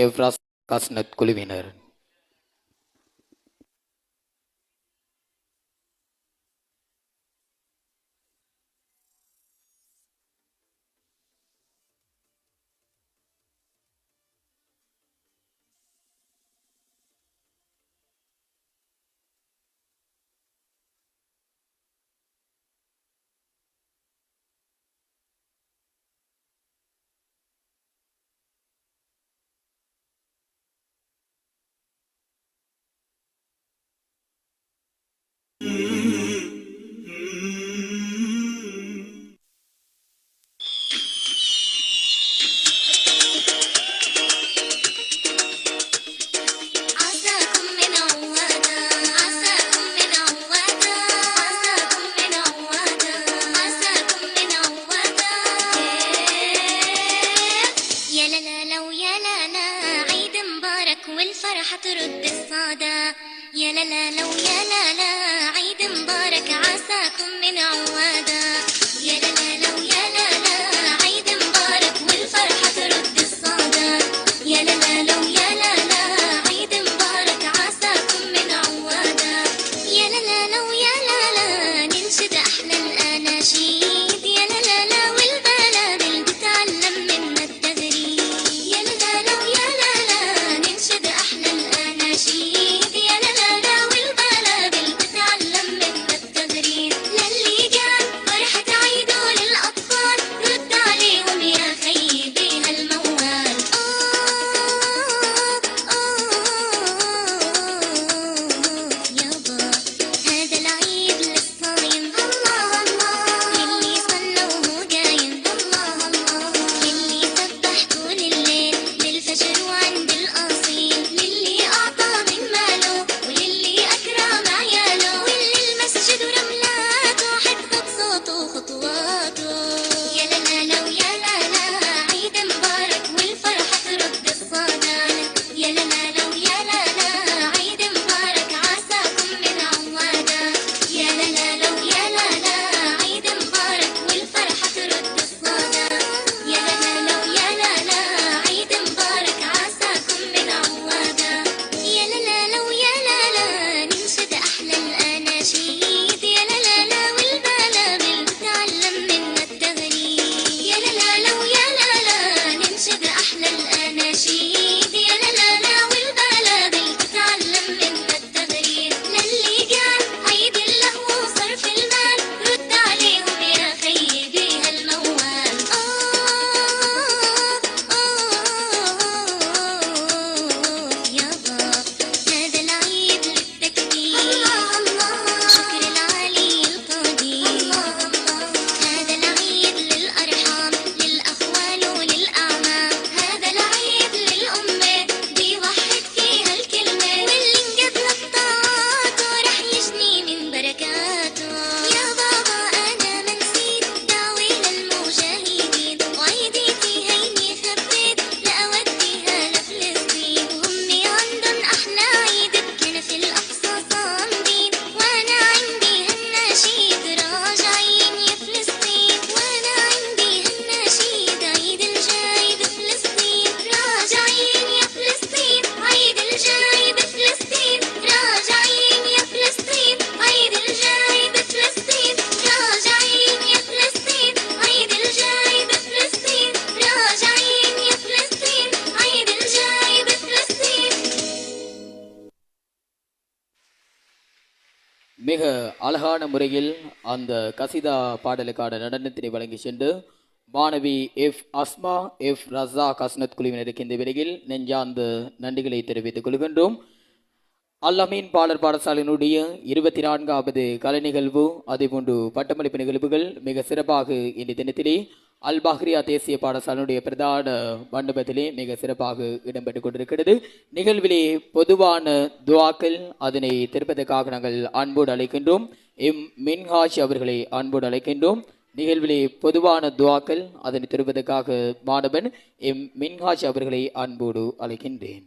எவ்ராஸ் காஸ்னத் குழுவினர். والفرحة ترد الصدى يا لا لا لو يا لا لا عيد مبارك عساكم من عوادا يا لا لا لو يا لا لا عيد مبارك والفرحة ترد الصدى يا لا لا لو يا لا لا عيد مبارك عساكم من عوادا يا لا لا لو يا لا لا ننشد أحلى الأناشيد يا لا لا لا والبلابل بتعلم منا التغريد يا لا لا لو يا لا لا ننشد أحلى الأناشيد يا لا لا لا والبلابل بتعلم منا التغريد للي جاب فرحة عيده للأطفال رد عليهم يا خيبي هالموال يابا هذا العيد للصايم الله الله للي صلى وهو قايم الله الله للي سبح طول الليل للفجر وعند الأصيل للي أعطى من ماله وللي أكرم عياله واللي المسجد ورملاته حفظت صوته وخطواته يا لا لا لو يا لا لا عيد مبارك والفرحة ترد الصدى يا لا لا لو يا لا لا عيد مبارك عساكم من عوادا يا لا لا لو يا لا لا عيد مبارك والفرحة ترد الصدى يا لا لا لو يا لا لا عيد مبارك عساكم من عوادا يا لا لا لو يا لا لا ننشد أحلى الأناشيد يا لا لا لا والبلابل بتعلم منا التغريد يا لا لا لو يا لا لا ننشد أحلى الأناشيد يا لا لا لا والبلابل بتعلم منا التغريد للي قال عيد اللهو وصرف المال رد عليهم يا خيبي هالموال يابا هذا العيد للتكبير الله الله شكر العلي القدير الله الله هذا العيد للأرحام للأخوال وللأعمام هذا العيد للأمة بيوحد فيها الكلمة واللي انقبل بطاعته رح يجني من بركاته يا بابا أنا ما نسيت دعوة للمجاهدين وعيديتي هيني خبيت لأوديها لفلسطين وهمي عندن أحلى عيد بكنف الأقصى صامدين وأنا عندي هالنشيد راجعين يا فلسطين وأنا عندي هالنشيد عيد الجاي بفلسطين راجعين يا فلسطين عيد الجاي بفلسطين راجعين يا فلسطين عيد الجاي بفلسطين راجعين يا فلسطين عيد الجاي بفلسطين راجعين يا فلسطين عيد الجاي بفلسطين மிக அழகான முறையில் அந்த கசிதா பாடலுக்கான நடனத்தினை வழங்கி சென்று மாணவி எஃப் அஸ்மா எஃப் ரஸா காஸ்னத் குழுவினருக்கு இந்த விலையில் நெஞ்சார்ந்த நன்றிகளை தெரிவித்துக் கொள்கின்றோம். அல்லமீன் பாடல் பாடசாலையினுடைய 24வது கலை நிகழ்வு அதேபோன்று பட்டமளிப்பு நிகழ்வுகள் மிக சிறப்பாக இந்த தினத்திலே அல்பாஹ்ரியா தேசிய பாடசாலையினுடைய பிரதான மண்டபத்திலே மிக சிறப்பாக இடம்பெற்றுக் கொண்டிருக்கிறது. நிகழ்விலே பொதுவான துவாக்கள் அதனை திருப்பதற்காக நாங்கள் அன்போடு அழைக்கின்றோம். மின்ஹாஜ் அவர்களை அன்போடு அழைக்கின்றோம். நிகழ்விலே பொதுவான துவாக்கள் அதனை திருப்பதற்காக மாணவன் மின்ஹாஜ் அவர்களை அன்போடு அழைக்கின்றேன்.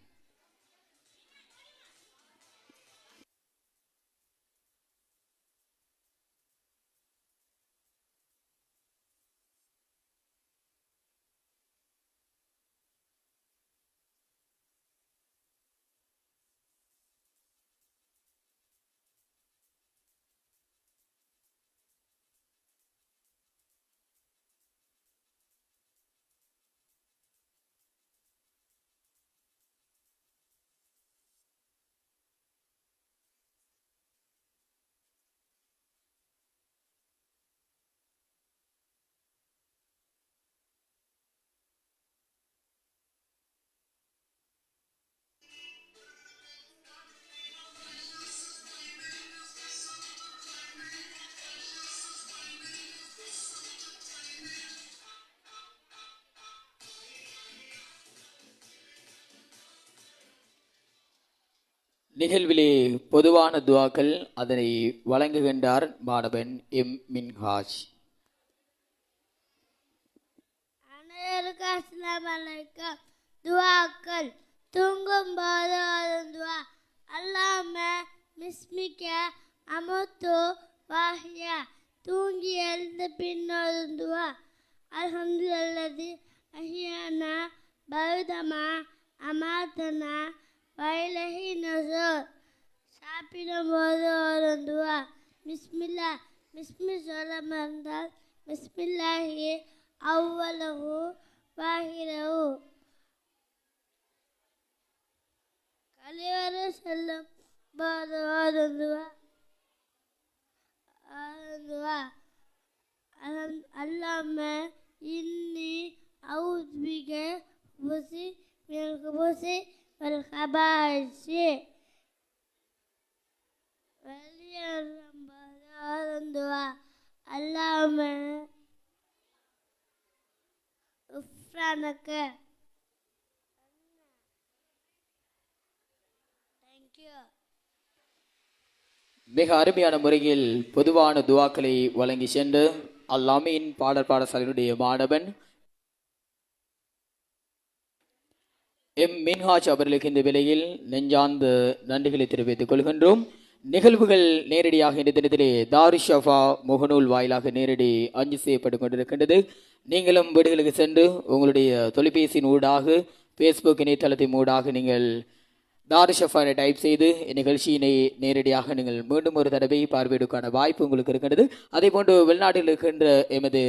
நிகழ்விலே பொதுவான துவாக்கள் அதனை வழங்குகின்றார் மாணவன் எம் மின்ஹாஜ். அனைவருக்கும் அஸ்ஸலாமு அலைக்கும். துவாக்கள் தூங்கும் போது ஓதும் துவா. அல்லாம மிஸ்மிக்க அமுத்து வாஹியா. தூங்கி எழுந்த பின் ஓதும் துவா. அல்ஹம்துலில்லாஹி அஹ்யானா பௌதமா அமாத்தனா வைலஹி நுஷூர். சாப்பிடும் போது ஓதும் துவா. பிஸ்மில்லா சொல்ல மறந்தால் பிஸ்மில்லாஹி அவ்வளவு வாகிரவு. கழிவறை செல்லும் போது ஓதும் துவா. அல்லாம இன்னி அவுஸ்பிக புசி மினல் குபுசி வல் கபாயிசி. வெளியேறும் போது ஓதும் துவா. அல்லாம உஃப்ரானக. தேங்க்யூ. மிக அருமையான முறையில் பொதுவான துவாக்களை வழங்கி சென்று அல்லாமீன் பாடசாலையினுடைய மாணவன் எம் மின்ஹாஜ் அவர்களுக்கு இந்த வேளையில் நெஞ்சார்ந்த நன்றிகளை தெரிவித்துக் கொள்கின்றோம். நிகழ்வுகள் நேரடியாக இந்த தினத்திலே தாருஷஃபா முகநூல் வாயிலாக நேரடி அஞ்சு செய்யப்பட்டு கொண்டிருக்கின்றது. நீங்களும் வீடுகளுக்கு சென்று உங்களுடைய தொலைபேசியின் ஊடாக ஃபேஸ்புக் இணையதளத்தின் ஊடாக நீங்கள் தாருஷஃபா டைப் செய்து நிகழ்ச்சியினை நேரடியாக நீங்கள் மீண்டும் ஒரு தடவை பார்வையிடுவதற்கான வாய்ப்பு உங்களுக்கு இருக்கின்றது. அதே போன்று வெளிநாட்டில் இருக்கின்ற எமது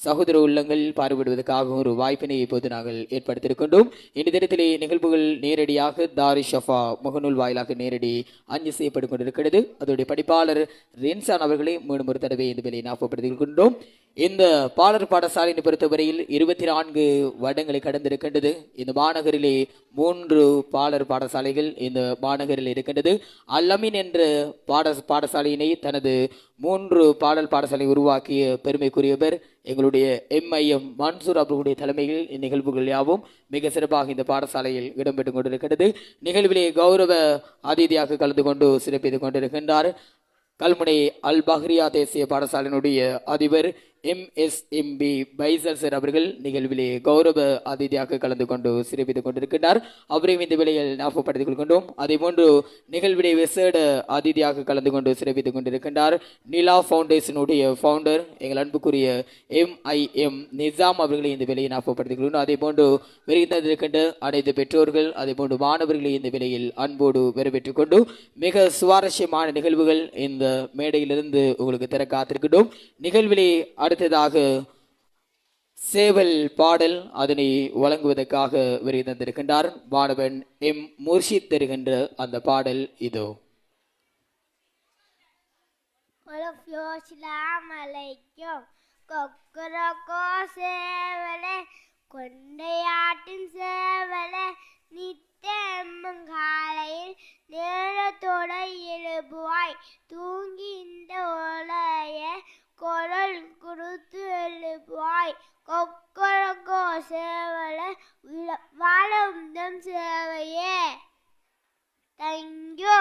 சகோதர உள்ளங்கள் பார்வையிடுவதற்காக ஒரு வாய்ப்பினை இப்போது நாங்கள் ஏற்படுத்தியிருக்கின்றோம். இந்த தினத்திலே நிகழ்வுகள் நேரடியாக தாருஷஃபா முகநூல் வாயிலாக நேரடி அஞ்சு செய்யப்பட்டு கொண்டிருக்கிறது. அதோடைய படிப்பாளர் ரென்சான் அவர்களை மீண்டும் ஒரு தடவை இந்த வேலையை ஞாபகப்படுத்தியிருக்கின்றோம். இந்த பாடர் பாடசாலையை பொறுத்தவரையில் 24 வருடங்களை கடந்திருக்கின்றது. இந்த மாநகரிலே 3 பாடர் பாடசாலைகள் இந்த மாநகரில் இருக்கின்றது. அல்லமீன் என்ற பாடசாலையினை தனது 3 பாடல் பாடசாலை உருவாக்கிய பெருமைக்குரியவர் எங்களுடைய எம்ஐஎம் மன்சூர் அவர்களுடைய தலைமையில் இந்நிகழ்வுகள் யாவும் மிக சிறப்பாக இந்த பாடசாலையில் இடம்பெற்றுக் கொண்டிருக்கிறது. நிகழ்விலே கௌரவ அதிதியாக கலந்து கொண்டு சிறப்பித்துக் கொண்டிருக்கின்றார் கல்முனை அல் பஹ்ரியா தேசிய பாடசாலையினுடைய அதிபர் MSMB பைசல் சார் அவர்கள் நிகழ்விலே கௌரவ அதிதியாக கலந்து கொண்டு சிறப்பித்துக் கொண்டிருக்கின்றார். அவரையும் இந்த வேளையில் ஞாபகப்படுத்திக் கொள்கின்றோம். அதே போன்று நிகழ்விலே விசேட அதிதியாக கலந்து கொண்டு சிறப்பித்துக் கொண்டிருக்கின்றார் நிலா ஃபவுண்டேஷனுடைய ஃபவுண்டர் எங்கள் அன்புக்குரிய MIM நிசாம் அவர்களை இந்த வேளையை ஞாபகப்படுத்திக் கொள்கின்றோம். அதே போன்று வருகின்றிருக்கின்ற அனைத்து பெற்றோர்கள் அதே போன்று மாணவர்களை இந்த வேளையில் அன்போடு வரவேற்றுக் கொண்டு மிக சுவாரஸ்யமான நிகழ்வுகள் இந்த மேடையிலிருந்து உங்களுக்கு தர காத்திருக்கின்றோம். நிகழ்விலே அடுத்ததாக சேவல் பாடல் அதனை வழங்குவதற்காக வருகை தந்திருக்கின்றார் மாணவன் எம் முர்ஷித் தருகின்ற அந்த பாடல் இதோ. கொக்கரக்கோ சேவலே கொண்டையாட்டின் சேவலே நித்தெம்மங்காலையில் நேரத்தோட எழுப்புவாய் தூங்கி இந்த ஓலைய குரல் கொடுத்து எழுப்புவாய் கொக்கரக்கோ சேவலே வாழம் சேவையே. தேங்க்யூ.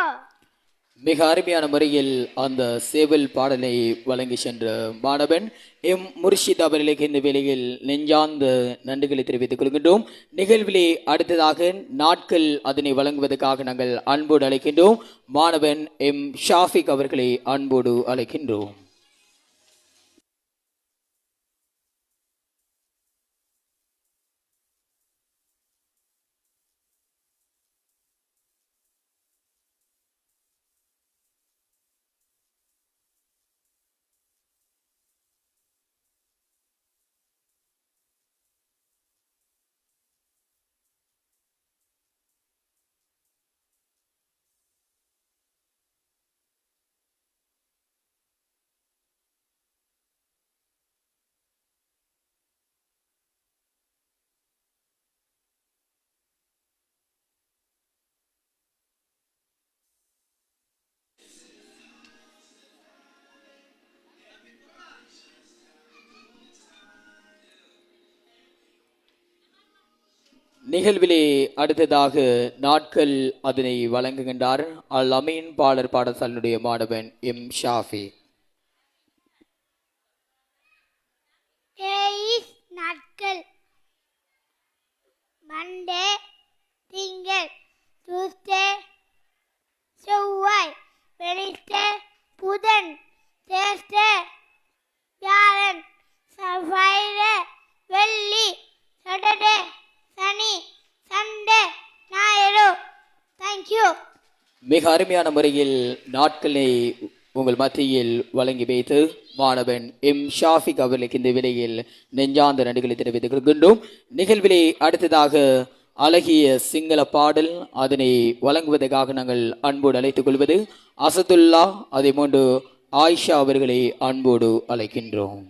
மிக அருமையான முறையில் அந்த சேவல் பாடலை வழங்கி சென்ற மாணவன் எம் முர்ஷித் அவர்களுக்கு இந்த வேளையில் நெஞ்சார்ந்த நன்றிகளை தெரிவித்துக் கொள்கின்றோம். நிகழ்விலே அடுத்ததாக நாட்கள் அதனை வழங்குவதற்காக நாங்கள் அன்போடு அழைக்கின்றோம். மாணவன் எம் ஷாஃபிக் அவர்களை அன்போடு அழைக்கின்றோம். நிகழ்விலே அடுத்ததாக நாட்கள் அதனை வழங்குகின்றார் அல் அமீன் பாடல் பாடசாலையினுடைய மாணவன் எம் ஷாஃபி. டேஸ் நாட்கள் மண்டே திங்கள் டியூஸ்டே செவ்வாய் வெனிஸ்டே புதன் தேர்ஸ்டே வியாழன் ஃப்ரைடே வெள்ளி சாட்டர்டே சனி சண்டே ஞாயிறு. தேங்க்யூ. மிக அருமையான முறையில் நாட்களை உங்கள் மத்தியில் வழங்கி வைத்து மாணவன் எம் ஷாஃபிக் அவர்களுக்கு இந்த விலையில் நெஞ்சார்ந்த நன்றிகளை தெரிவித்துக் கொள்கின்றோம். நிகழ்விலே அடுத்ததாக அழகிய சிங்கள பாடல் அதனை வழங்குவதற்காக நாங்கள் அன்போடு அழைத்துக் கொள்வது அசதுல்லா, அதை போன்று ஆயிஷா அவர்களை அன்போடு அழைக்கின்றோம்.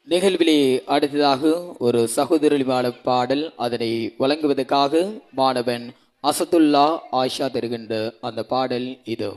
நிகழ்விலே அடுத்ததாக ஒரு சகோதரிமான பாடல் அதனை வழங்குவதற்காக மாணவன் அசதுல்லா ஆயிஷா தருகின்ற அந்த பாடல் இதோ.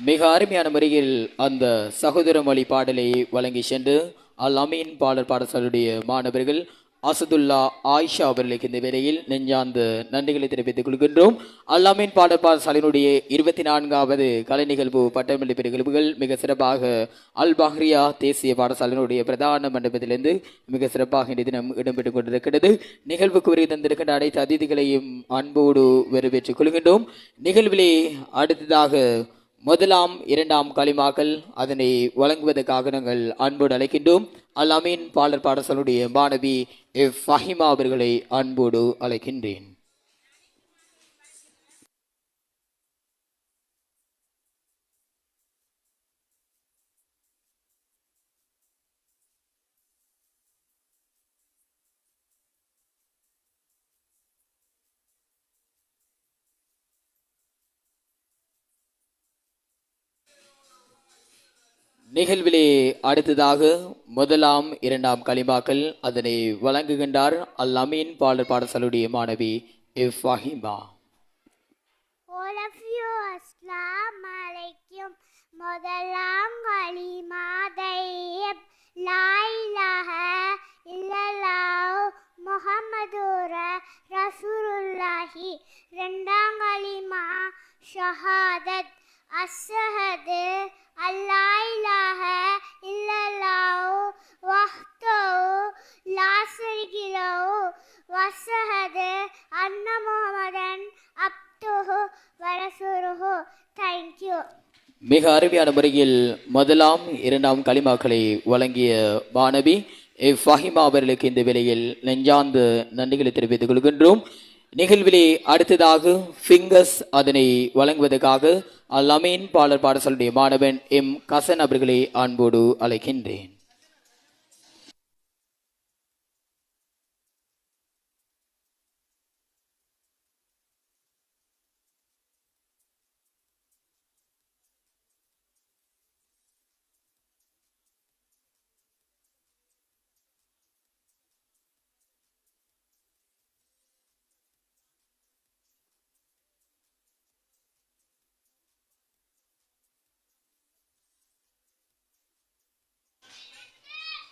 மிக அருமையான முறையில் அந்த சகோதர மொழி பாடலை வழங்கி சென்று அல் அமீன் பாடல் பாடசாலையுடைய மாணவர்கள் அசதுல்லா ஆயிஷா அவர்களுக்கு இந்த வேளையில் நெஞ்சார்ந்த நன்றிகளை தெரிவித்துக் கொள்கின்றோம். அல் அமீன் பாடல் பாடசாலையினுடைய 24வது கலை நிகழ்வு பட்டமளிப்பு நிகழ்வுகள் மிக சிறப்பாக அல் பஹ்ரியா தேசிய பாடசாலையினுடைய பிரதான மண்டபத்திலிருந்து மிக சிறப்பாக இந்த தினம் இடம்பெற்றுக் கொண்டிருக்கிறது. நிகழ்வுக்கு வருகை தந்திருக்கின்ற அனைத்து அதிதிகளையும் அன்போடு வரவேற்றுக் கொள்கின்றோம். நிகழ்விலே அடுத்ததாக முதலாம் இரண்டாம் களிமாக்கள் அதனை வழங்குவதற்காக நாங்கள் அன்போடு அழைக்கின்றோம். அல் அமீன் பாடல் பாடசாலையுடைய மாணவி எஃப் ஃபஹிமா அவர்களை அன்போடு அழைக்கின்றேன். நிகழ்விலே அடுத்ததாக முதலாம் இரண்டாம் களிமாக்கள் அதனை வழங்குகின்றார் அல் அமீன் பாடல் பாடசாலையுடைய மாணவி F Fahima. All of you, Assalamu alaikum. முதலாம் கலிமா தையப் லா இலாஹா இல்லல்லாஹ் முஹம்மதுர் ரசூலுல்லாஹி. இரண்டாம் கலிமா ஷஹாதத் அஸ்ஸஹது அல்லா இலாஹா இல்லல்லாஹ் வஹ்தஹு லா மிக அருமையான முறையில் முதலாம் இரண்டாம் களிமாக்களை வழங்கிய மாணவி ஃபஹிமா அவர்களுக்கு இந்த வேளையில் நெஞ்சார்ந்த நன்றிகளை தெரிவித்துக் கொள்கின்றோம். நிகழ்விலே அடுத்ததாக ஃபிங்கர்ஸ் அதனை வழங்குவதற்காக அல் அமீன் பாடல் பாடசாலையுடைய மாணவன் எம் கசன் அவர்களை அன்போடு அழைக்கின்றேன்.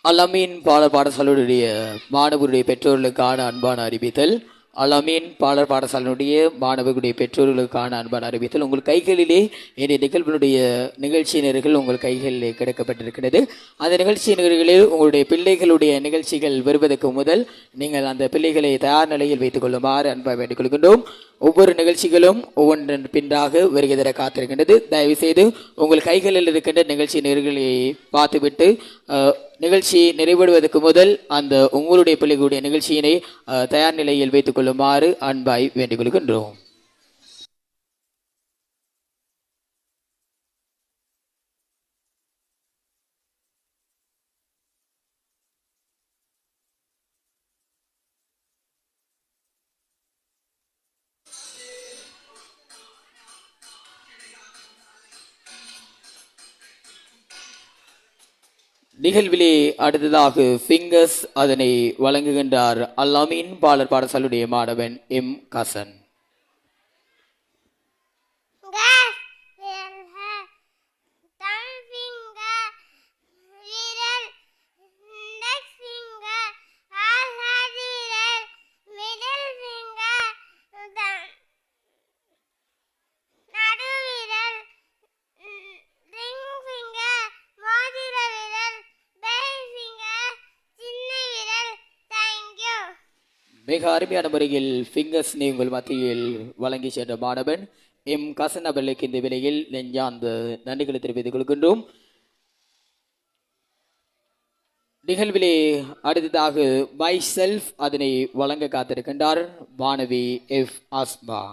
அல் அமீன் பாடசாலையுடைய மாணவருடைய பெற்றோர்களுக்கான அன்பான அறிவித்தல். அல் அமீன் பாடசாலையுடைய மாணவர்களுடைய பெற்றோர்களுக்கான அன்பான அறிவித்தல். உங்கள் கைகளிலே இந்த நிகழ்வினுடைய நிகழ்ச்சியினர்கள் உங்கள் கைகளிலே கிடைக்கப்பட்டிருக்கிறது. அந்த நிகழ்ச்சியினர்களில் உங்களுடைய பிள்ளைகளுடைய நிகழ்ச்சிகள் வருவதற்கு முதல் நீங்கள் அந்த பிள்ளைகளை தயார் நிலையில் வைத்துக் கொள்ளுமாறு அன்பாக வேண்டிக் கொள்கின்றோம். ஒவ்வொரு நிகழ்ச்சிகளும் ஒவ்வொன்றின் பின்பாக வருகை தர காத்திருக்கின்றது. தயவு செய்து உங்கள் கைகளில் இருக்கின்ற நிகழ்ச்சி நிகழ்ச்சிகளை பார்த்துவிட்டு நிகழ்ச்சி நிறைவேறுவதற்கு முதல் அந்த உங்களுடைய பிள்ளைகளுடைய நிகழ்ச்சியினை தயார் நிலையில் வைத்துக் கொள்ளுமாறு அன்பாய் வேண்டிக் கொள்கின்றோம். நிகழ்விலே அடுத்ததாக ஃபிங்கர்ஸ் அதனை வழங்குகின்றார் அல் அமீன் பாடசாலையுடைய மாணவன் எம் கசன். மிக அருமையான முறையில் ஃபிங்கர்ஸ்னை உங்கள் மத்தியில் வழங்கி சென்ற மாணவன் எம் கசன் அவர்களுக்கு இந்த வேளையில் நெஞ்சார்ந்த நன்றிகளை தெரிவித்துக் கொள்கின்றோம். நிகழ்விலே அடுத்ததாக மை செல்ஃப் அதனை வழங்க காத்திருக்கின்றார் மாணவி எஃப் அஸ்மா.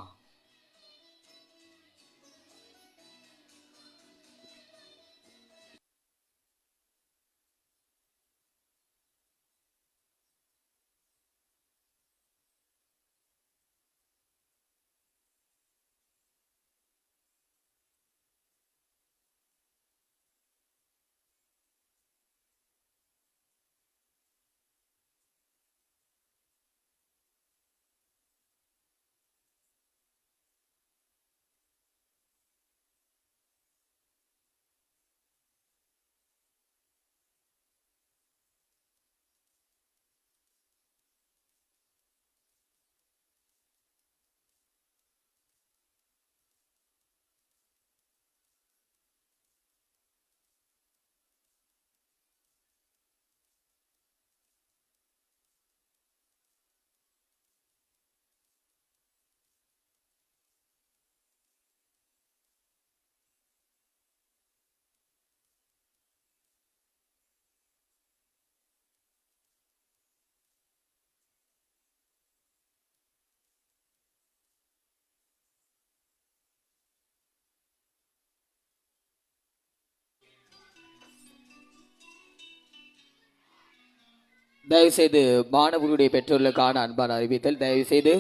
தயவுசெய்து மாணவர்களுடைய பெற்றோர்களுக்கான அன்பான அறிவித்தல். தயவுசெய்து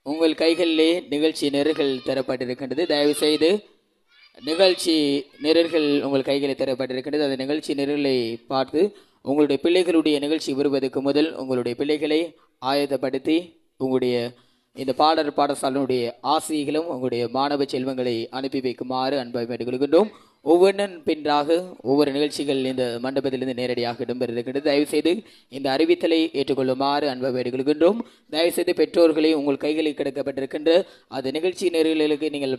உங்கள் கைகளிலே நிகழ்ச்சி நிரல்கள் தரப்பட்டிருக்கின்றது. தயவுசெய்து நிகழ்ச்சி நிரல்கள் உங்கள் கைகளில் தரப்பட்டிருக்கின்றது. அந்த நிகழ்ச்சி நிரலை பார்த்து உங்களுடைய பிள்ளைகளுடைய நிகழ்ச்சி வருவதற்கு முதல் உங்களுடைய பிள்ளைகளை ஆயத்தப்படுத்தி உங்களுடைய இந்த பாடசாலையினுடைய ஆசிரியர்களும் உங்களுடைய மாணவ செல்வங்களை அனுப்பி வைக்குமாறு அன்பாக வேண்டிக் கொள்கின்றோம். ஒவ்வொன்றின் பின்றாக ஒவ்வொரு நிகழ்ச்சிகள் இந்த மண்டபத்திலிருந்து நேரடியாக இடம்பெறுகின்றது. தயவுசெய்து இந்த அறிவித்தலை ஏற்றுக்கொள்ளுமாறு அன்பாக வேண்டிக் கொள்கின்றோம். தயவுசெய்து பெற்றோர்களை உங்கள் கைகளில் கிடைக்கப்பட்டிருக்கின்ற அந்த நிகழ்ச்சி நேரர்களுக்கு நீங்கள்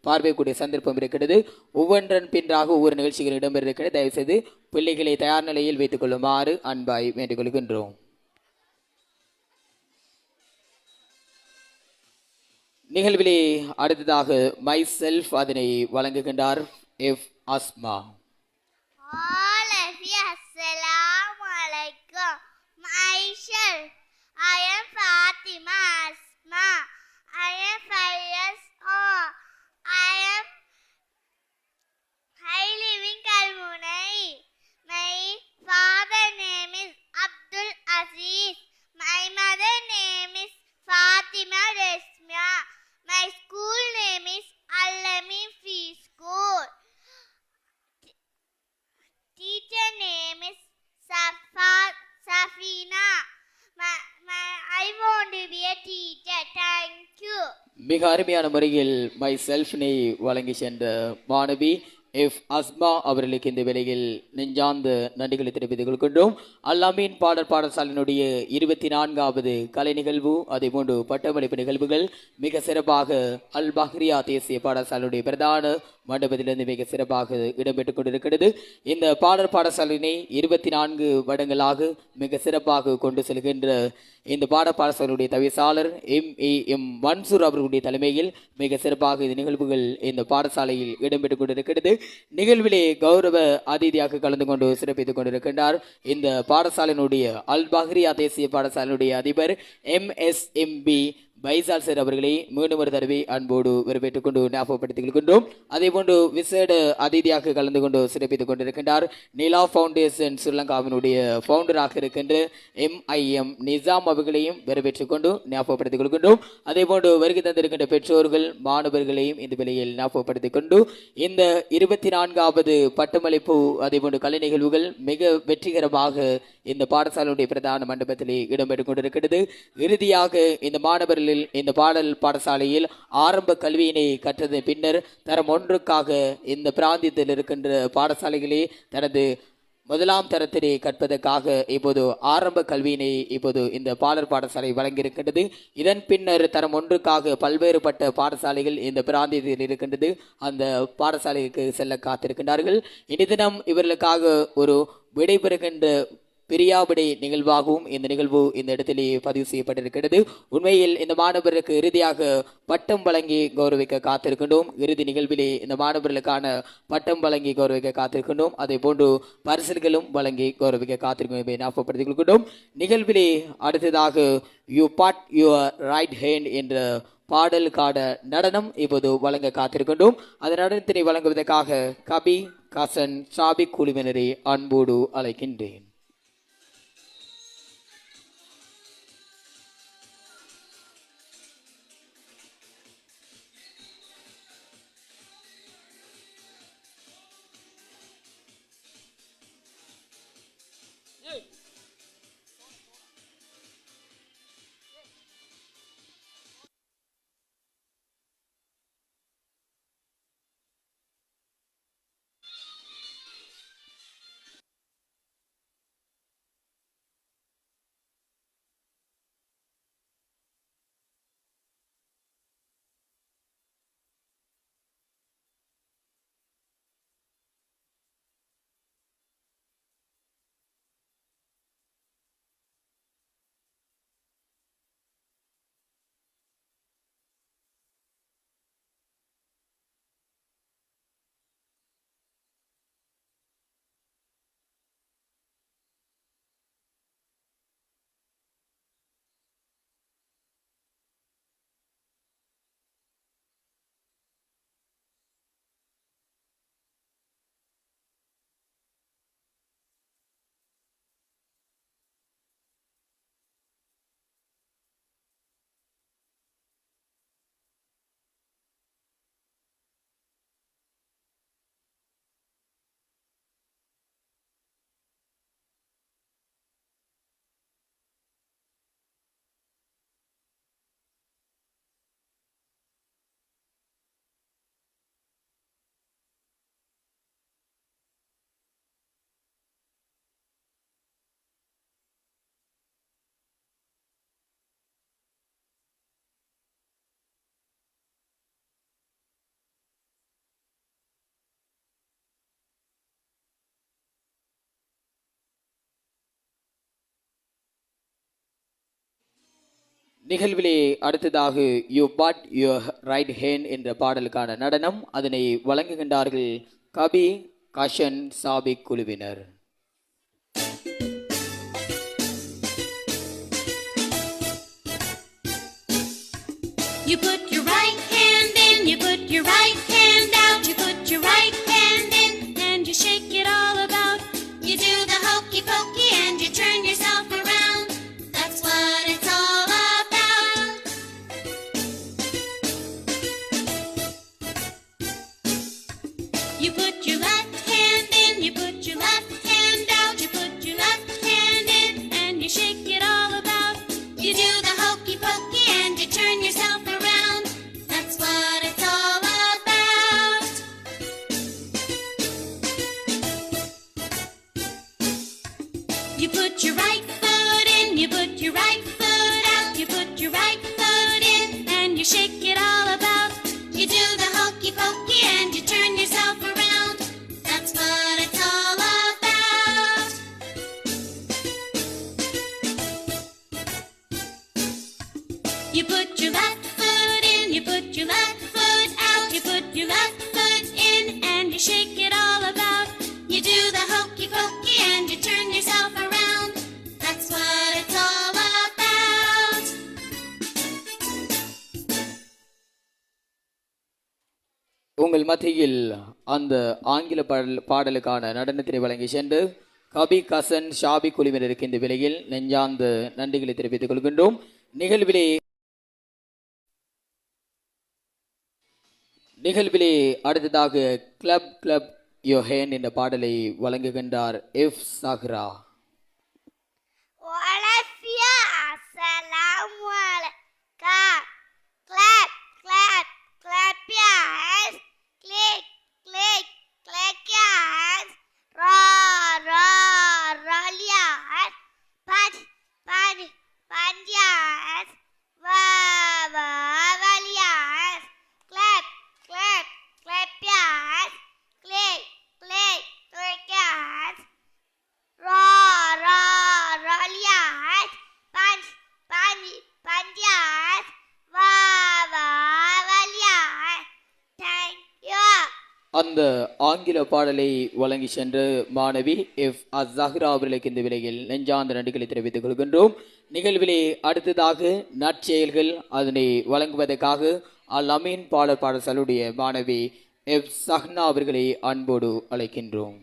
பார்வைக்கூடிய சந்தர்ப்பம் இருக்கிறது. ஒவ்வொன்றன் பின்றாக ஒவ்வொரு நிகழ்ச்சிகள் இடம்பெறுகிறது. தயவுசெய்து பிள்ளைகளை தயார் நிலையில் வைத்துக் கொள்ளுமாறு அன்பாய் வேண்டிக் கொள்கின்றோம். நிகழ்விலே அடுத்ததாக மை செல்ஃப் அதனை வழங்குகின்றார் F Asma. All of you, Assalamu alaikum. Myself, I am Fatima Asma. I am 5 years old. I live in Kalmunai. My father name is Abdul Aziz. My mother name is Fatima Resmia. My school name is Al-Amin Free School. Teacher name is Safina. I want to be a teacher. Thank you. மிக அருமையான முறையில் my செல்ஃப்னை வழங்கி சென்ற மாணவி F Asma அவர்களுக்கு இந்த வேளையில் நெஞ்சார்ந்த நன்றிகளை தெரிவித்துக் கொள்கின்றோம். அல்லாமீன் பாடசாலையினுடைய 24வது கலை நிகழ்வு, அதே போன்று பட்டமளிப்பு நிகழ்வுகள் மிக சிறப்பாக அல் பஹ்ரியா தேசிய பாடசாலையுடைய பிரதான மண்டபத்திலிருந்து மிக சிறப்பாக இடம்பெற்றுக் கொண்டிருக்கிறது. இந்த பாடசாலையினை 24 வருடங்களாக மிக சிறப்பாக கொண்டு செல்கின்ற இந்த பாடசாலையுடைய தவிசாளர் எம் மன்சூர் அவர்களுடைய தலைமையில் மிக சிறப்பாக இந்த நிகழ்வுகள் இந்த பாடசாலையில் இடம்பெற்றுக் கொண்டிருக்கிறது. நிகழ்விலே கௌரவ அதிதியாக கலந்து கொண்டு சிறப்பித்துக் கொண்டிருக்கின்றார் இந்த பாடசாலையினுடைய அல் பஹ்ரியா தேசிய பாடசாலையினுடைய அதிபர் MSMB பைசால் சார் அவர்களை மீண்டும் ஒரு தடவை அன்போடு வரவேற்றுக் கொண்டு ஞாபகப்படுத்திக் கொள்கின்றோம். அதே போன்று விசேட அதிதியாக கலந்து கொண்டு சிறப்பித்துக் கொண்டிருக்கின்றார் நிலா ஃபவுண்டேஷன் ஸ்ரீலங்காவினுடைய ஃபவுண்டராக இருக்கின்ற MIM நிசாம் அவர்களையும் வரவேற்றுக் கொண்டு ஞாபகப்படுத்திக் கொள்கின்றோம். அதே போன்று வருகை தந்திருக்கின்ற பெற்றோர்கள் மாணவர்களையும் இந்த வேளையில் ஞாபகப்படுத்திக் கொண்டு இந்த 24வது பட்டமளிப்பு அதே போன்று கலை நிகழ்வுகள் மிக வெற்றிகரமாக இந்த பாடசாலையுடைய பிரதான மண்டபத்திலே இடம்பெற்றுக் கொண்டிருக்கிறது. இறுதியாக இந்த மாணவர்கள் இந்த பாடசாலையில் ஆரம்ப கல்வியினை கற்றது பின்னர் தரம் 1க்காக இந்த பிராந்தியத்தில் இருக்கின்ற பாடசாலைகளே தனது முதலாம் தரத்தினை கற்பதற்காக இப்போது ஆரம்ப கல்வியினை இப்போது இந்த பாடசாலை வழங்கியிருக்கின்றது. இதன் பின்னர் தரம் 1க்காக பல்வேறுபட்ட பாடசாலைகள் இந்த பிராந்தியத்தில் இருக்கின்றது. அந்த பாடசாலைக்கு செல்ல காத்திருக்கின்றார்கள். இன்றைய தினம் இவர்களுக்காக ஒரு விடைபெறுகின்ற பிரியாவிடை நிகழ்வாகவும் இந்த நிகழ்வு இந்த இடத்திலே பதிவு செய்யப்பட்டிருக்கிறது. உண்மையில் இந்த மாணவருக்கு இறுதியாக பட்டம் வழங்கி கௌரவிக்க காத்திருக்கின்றோம். இறுதி நிகழ்விலே இந்த மாணவர்களுக்கான பட்டம் வழங்கி கௌரவிக்க காத்திருக்கின்றோம். அதே போன்று பரிசுகளும் வழங்கி கௌரவிக்க காத்திருக்கும் ஞாபகப்படுத்திக் கொள்கின்றோம். நிகழ்விலே அடுத்ததாக you put your right hand என்ற பாடலுக்கான நடனம் இப்போது வழங்க காத்திருக்கின்றோம். அந்த நடனத்தினை வழங்குவதற்காக கபி கசன் சாபி குழுவினரை அன்போடு அழைக்கின்றேன். நிகழ்விலே அடுத்ததாக you but your right hand என்ற பாடலுக்கான நடனம் அதனை வழங்குகின்றார்கள் கபி கஷன் சாபிக் குழுவினர். You put your right hand in, you put your right hand out, you put your right hand in and you shake it all about. You do the hokey pokey and you turn yourself around. That's what it's all about. You put your left hand in, you put your left hand out, you put your left hand in and you shake it all about. You do the hokey pokey and you turn yourself around. That's what it's all about. You put your right foot in, you put your right foot out, you put your right foot in and you shake it all about. You do the hokey pokey and you turn yourself around. That's what it's all about. You put your left foot in, you put your left foot out, you put your left foot in and you shake it all about. You do the hokey pokey and you turn yourself around. That's what it's all about. உங்கள் மத்தியில் அந்த ஆங்கில பாடலுக்கான நடனத்தினை வழங்கி சென்று கபி கசன் ஷாபி குழுவினருக்கு இந்த வேளையில் நெஞ்சார்ந்த நன்றிகளை தெரிவித்துக் கொள்கின்றோம். நிகழ்விலே அடுத்ததாக கிளப் கிளப் யோர் ஹேண்ட் என்ற பாடலை வழங்குகின்றார் F Zahra. Walafia, assalamu alaikum. Clap, clap, clap your hands. Click, click, click your hands. Roar, roar, roll your hands. Punch, punch, punch your hands. Wah, wah, wall your hands. Clap, clap, clap your hands. Click, click, click your hands. Roar, roar, roll your hands. Punch, punch, punch your hands. Wah, wah, wall your hands. Thank you. அந்த ஆங்கில பாடலை வழங்கி சென்று மாணவி F அஸ்ஸஹ்ரா அவர்களுக்கு இந்த விலையில் நெஞ்சார்ந்த நன்றிகளை தெரிவித்துக் கொள்கின்றோம். நிகழ்விலே அடுத்ததாக நற்செயல்கள் அதனை வழங்குவதற்காக அல் அமீன் பாடசாலையுடைய மாணவி எஃப் சஹ்னா அவர்களை அன்போடு அழைக்கின்றோம்.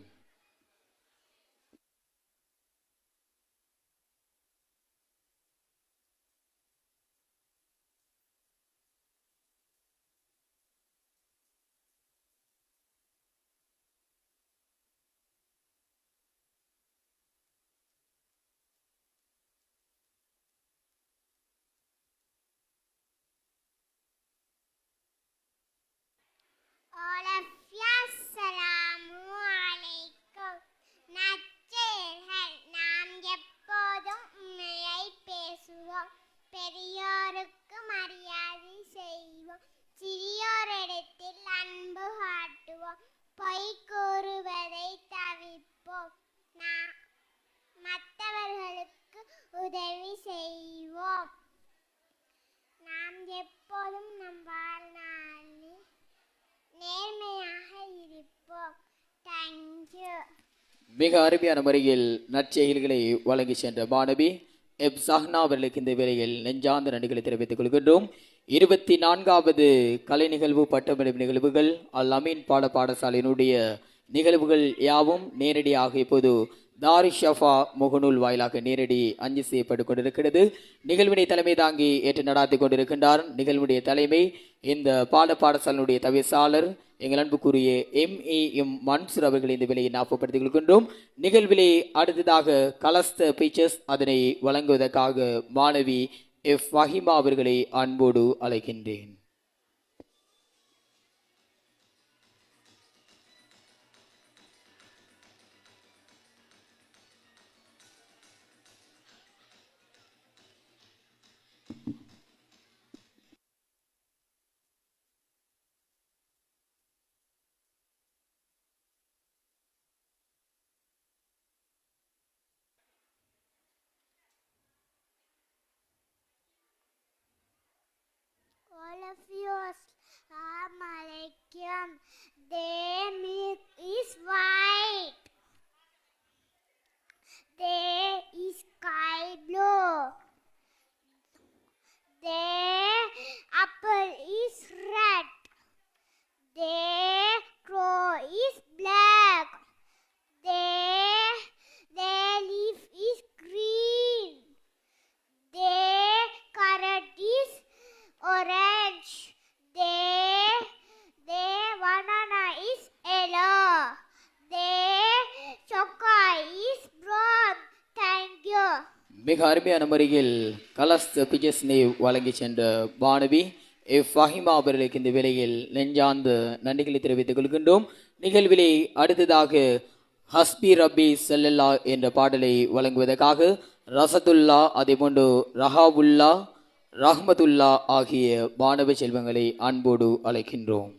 All of you, assalamu alaikum. நற்செயல்கள் நாம் எப்போதும் உண்மையை பேசுவோம். பெரியோருக்கு மரியாதை செய்வோம். சிறியோரிடத்தில் அன்பு காட்டுவோம். பொய் கூறுவதை தவிர்ப்போம். மற்றவர்களுக்கு உதவி செய்வோம். நாம் எப்போதும் நம் வாழ்நாளில் நேர்மையாக இருப்போம். தேங்க்யூ. மிக அருமையான முறையில் நற்செயல்களை வழங்கி சென்ற மாணவி எப் சஹ்னா அவர்களுக்கு இந்த வேளையில் நெஞ்சார்ந்த நன்றிகளை தெரிவித்துக் கொள்கின்றோம். 24வது கலை நிகழ்வு பட்டமளிப்பு நிகழ்வுகள் அல் அமீன் பாடசாலையினுடைய நிகழ்வுகள் யாவும் நேரடியாக இப்போது தாரி ஷஃபா முகநூல் வாயிலாக நேரடி அஞ்சு செய்யப்பட்டு கொண்டிருக்கிறது. நிகழ்வினை தலைமை தாங்கி ஏற்று நடாத்தி கொண்டிருக்கின்றார். நிகழ்வுடைய தலைமை இந்த பாடசாலையினுடைய தவிசாளர் எங்கள் அன்புக்குரிய எம் மன்சூர் அவர்கள் இந்த விலையை ஞாபகப்படுத்திக் கொள்கின்றோம். நிகழ்விலே அடுத்ததாக கலஸ்த பீச்சர்ஸ் அதனை வழங்குவதற்காக மாணவி எஃப் வஹிமா அவர்களை அன்போடு அழைக்கின்றேன். nephews. Assalamu alaikum. Their milk is white. Their is sky blue. Their apple is red. Their crow is black. Their leaf is green. Their carrot is orange. Their banana is yellow. Their chocolate is brown. Thank you. மிக அருமையான முறையில் கலஸ் பிஜஸ்னை வழங்கி சென்ற பானவி F Fahima அவர்களுக்கு இந்த வேளையில் நெஞ்சார்ந்த நன்றிகளை தெரிவித்துக் கொள்கின்றோம். நிகழ்விலே அடுத்ததாக ஹஸ்பி ரப்பி ஸல்லல்லா என்ற பாடலை வழங்குவதற்காக ரசதுல்லா அதேபோன்று ரஹாவுல்லா ரஹ்மத்துல்லா ஆகிய மாணவ செல்வங்களை அன்போடு அழைக்கின்றோம்.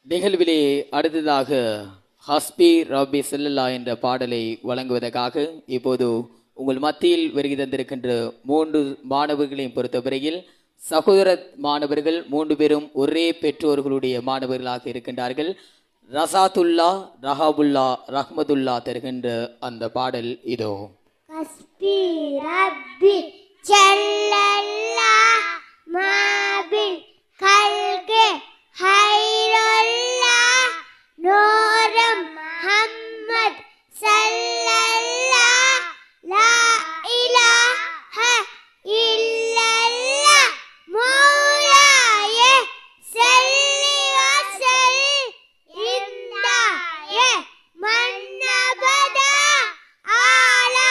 நிகழ்விலே அடுத்ததாக ஹஸ்பி ரப்பி ஸல்லல்லா என்ற பாடலை வழங்குவதற்காக இப்போது உங்கள் மத்தியில் வருகை தந்திருக்கின்ற 3 மாணவர்களையும் பொறுத்தவரையில் சகோதர மாணவர்கள் 3 பேரும் ஒரே பெற்றோர்களுடைய மாணவர்களாக இருக்கின்றார்கள். ரசாத்துல்லா ரஹாபுல்லா ரஹ்மதுல்லா தருகின்ற அந்த பாடல் இதோ. கஸ்பி ரப்பி ஜல்லல்லா மாபில் கல்கே ஹைரல்லா நூரம் முஹம்மத் ஸல்லல்லா லா இலாஹ இல்லல்லா மௌலாயே ஸல்லி வஸல்லிம் இந்தாயே மன்னபதா ஆலா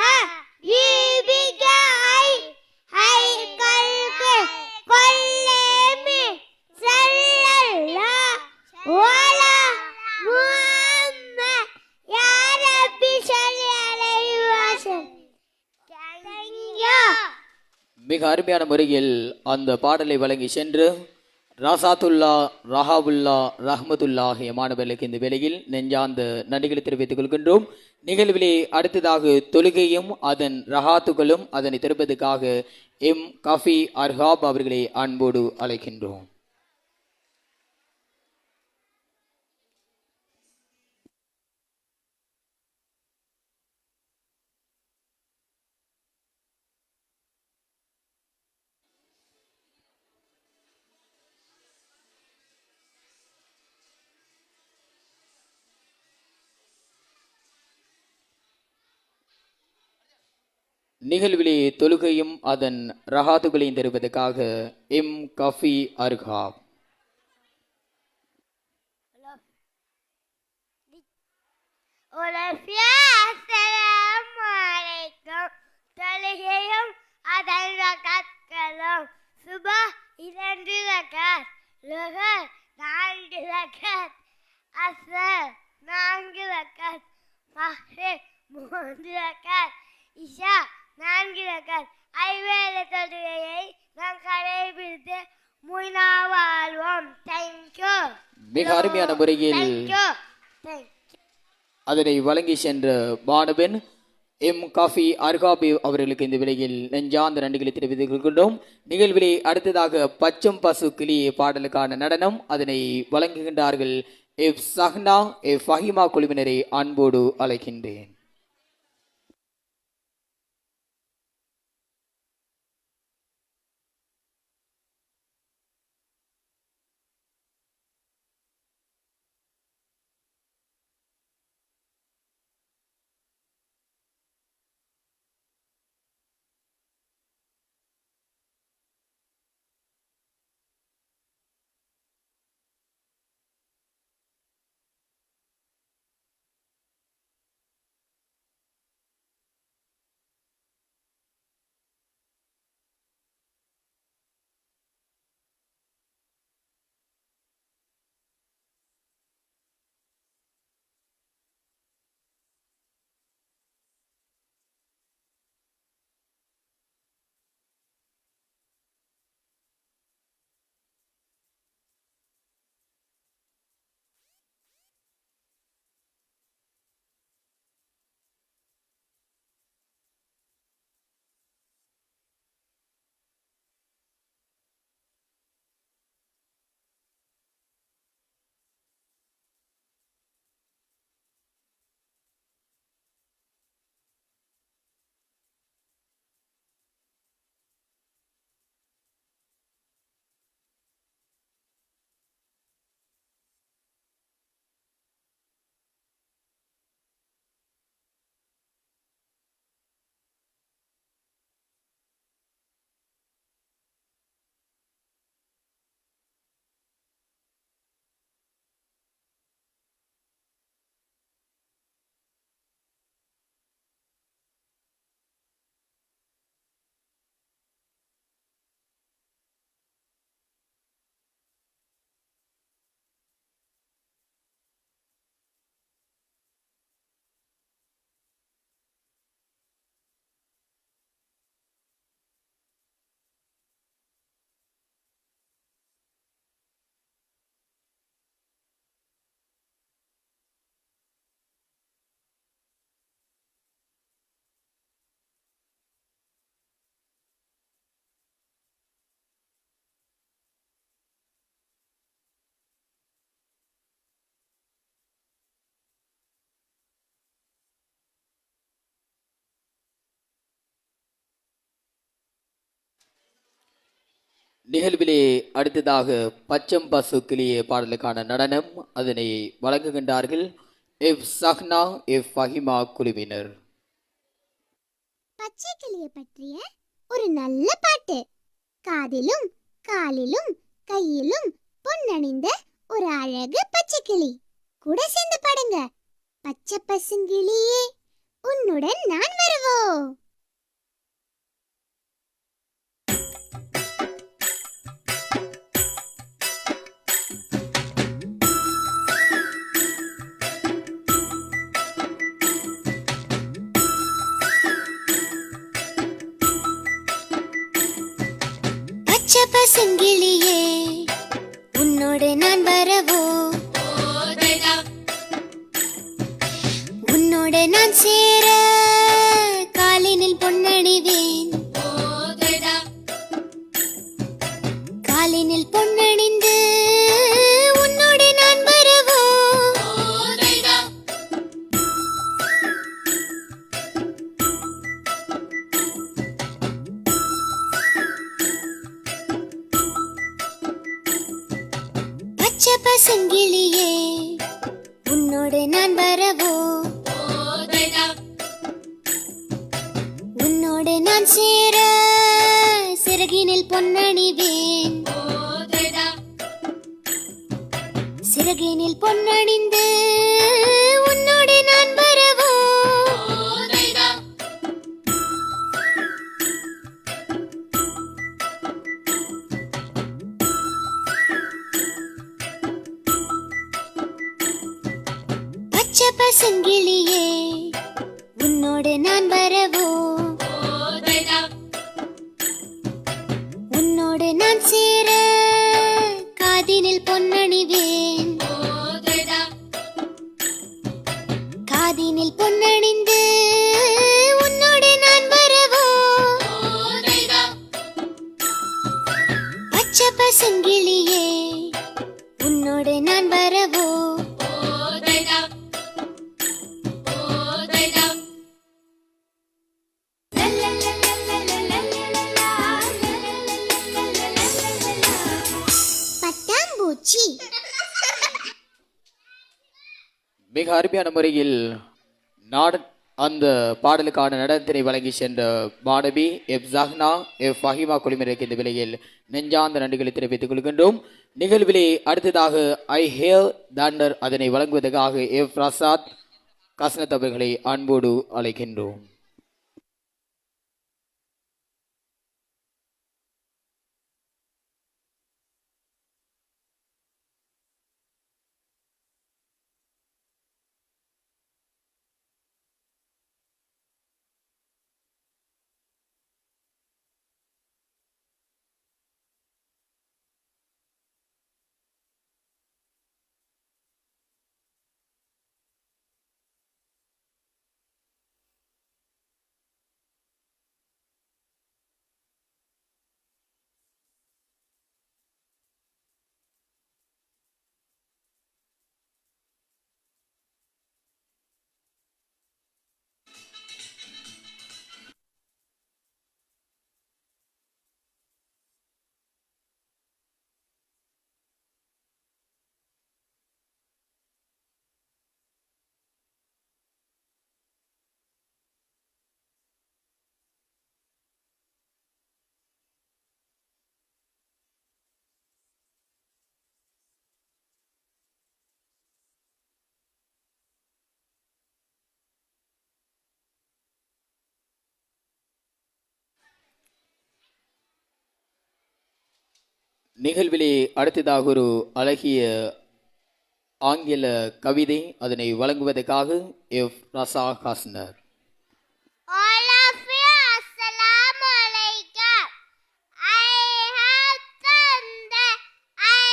ஹபீபிக ஹை கல்கே கொல்லேமி ஸல்லல்லா வலா முஹம்மத் யா ரப்பி ஸல்லி அலைஹி வஸல்லம். Thank you. மிக அருமையான முறையில் அந்த பாடலை வழங்கி சென்று ரசாத்துல்லா ரஹாவுல்லா ரஹ்மத்துல்லா ஆகிய மாணவர்களுக்கு இந்த வேளையில் நெஞ்சார்ந்த நன்றிகளை தெரிவித்துக் கொள்கின்றோம். நிகழ்விலே அடுத்ததாக தொழுகையும் அதன் ரஹாத்துகளும் அதனை தெரிப்பதற்காக எம் கஃபி அர்ஹாப் அவர்களை அன்போடு அழைக்கின்றோம். நிகழ்விலே தொழுகையும் அதன் ரகாத்துகளையும் தருவதற்காக எம் கஃபி அர்ஹாப். அஸ்ஸலாமு அலைக்கும். தொழுகையும் அதன் ரகாத்களும். சுபஹ் 2 ரகாத், லுஹர் 4 ரகாத், அஸ்ர் 4 ரகாத், மக்ரிப் 3 ரகாத், இஷா 4 ரகாத். ஐவேளை தொழுகையை நாம் கடைபிடித்து முன்னாள் வாழ்வோம். தேங்க்யூ. மிக அருமையான முறையில் தேங்க்யூ. அதனை வழங்கி சென்ற மாணவன் எம் காஃபி அர்காபி அவர்களுக்கு இந்த விலையில் நெஞ்சார்ந்த நன்றிகளை தெரிவித்துக் கொள்கின்றோம். நிகழ்விலே அடுத்ததாக பச்சம் பசு கிளி பாடலுக்கான நடனம் அதனை வழங்குகின்றார்கள் எஃப் சஹ்னா எஃப் ஃபஹிமா குழுவினரை அன்போடு அழைக்கின்றேன். நிகழ்விலே அடுத்ததாக பச்சம் பசு கிளியே பாடலுக்கான நடனம் அதனை வழங்குகின்றார்கள் எஃப் சஹ்னா எஃப் ஃபஹிமா குழுவினர். பச்சை கிளியை பற்றிய ஒரு நல்ல பாட்டு. காதிலும் காலிலும் கையிலும் பொன்னணிந்த ஒரு அழகு பச்சை கிளி. கூட சேர்ந்து பாடுங்க. பச்சை பசுங்கிளியே உன்னுடன் நான் வருவோ. பச்சை பசுங்கிளியே உன்னோடு நான் வரவோ. உன்னோடு நான் சேர காலினில் பொன்னணிவேன். காலினில் பொன்னணிந்து உன்னோடு நான் வரவோ. பச்சை பசுங்கிளியே உன்னோடு நான் வரவோ. உன்னோடு நான் சேர சிறகினில் பொன்னணிவேன். சிறகினில் பொன்னணிந்து உன்னோடு நான் வரவோ. பச்சை பசங்கிளியே உன்னோடு நான் வரவோ. உன்னோடு நான் சேர காதினில் பொன்னணிவேன். காதினில் பொன்னணிந்து உன்னோடு நான் வரவோ. பச்சை பசங்கிளியே உன்னோடு நான் வரவோ. பட்டாம்பூச்சி. மிக அருமையான முறையில் அந்த பாடலுக்கான நடனத்தினை வழங்கி சென்ற மாணவி எஃப் ஜஹ்னா எஃப் ஃபஹிமா குழுவினருக்கு இந்த விலையில் நெஞ்சார்ந்த நன்றிகளை தெரிவித்துக் கொள்கின்றோம். நிகழ்விலே அடுத்ததாக ஐ ஹேர் தண்டர் அதனை வழங்குவதற்காக எஃப் ரசாத் கஸ்னத் அவர்களை அன்போடு அழைக்கின்றோம். நிகழ்விலே அடுத்ததாக ஒரு அழகிய ஆங்கில கவிதை அதனை வழங்குவதற்காக F Rasa Hasner. All of you, Assalamu alaikum. I have thunder, I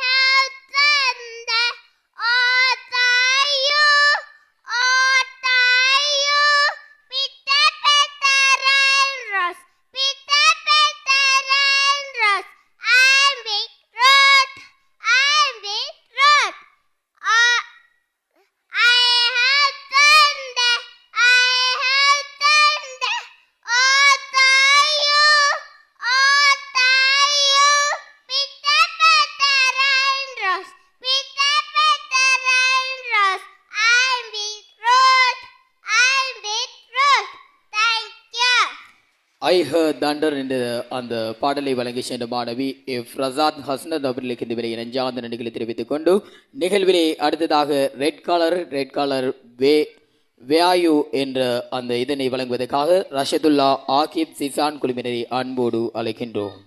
have thunder. Oh, tayu, pitta pitta rainrows, pitta pitta rainrows. I'm big road, I'm big road. Oh, I have thunder, I have thunder. Oh, tayu, pitta pitta rainrows, pitta pitta rainrows. I'm big road, I'm big road. Thank you. I her Thunder என்ற அந்த பாடலை வழங்கி சென்ற மாணவி F Rasad ஹஸ்னத் அவர்களுக்கு இந்த விலையை நெஞ்சார்ந்த நன்றிகளை தெரிவித்துக் கொண்டு நிகழ்விலே அடுத்ததாக ரெட் காலர் வேயாயு என்ற அந்த இதனை வழங்குவதற்காக ரஷதுல்லா ஆகிப் சிசான் குழுவினரை அன்போடு அழைக்கின்றோம்.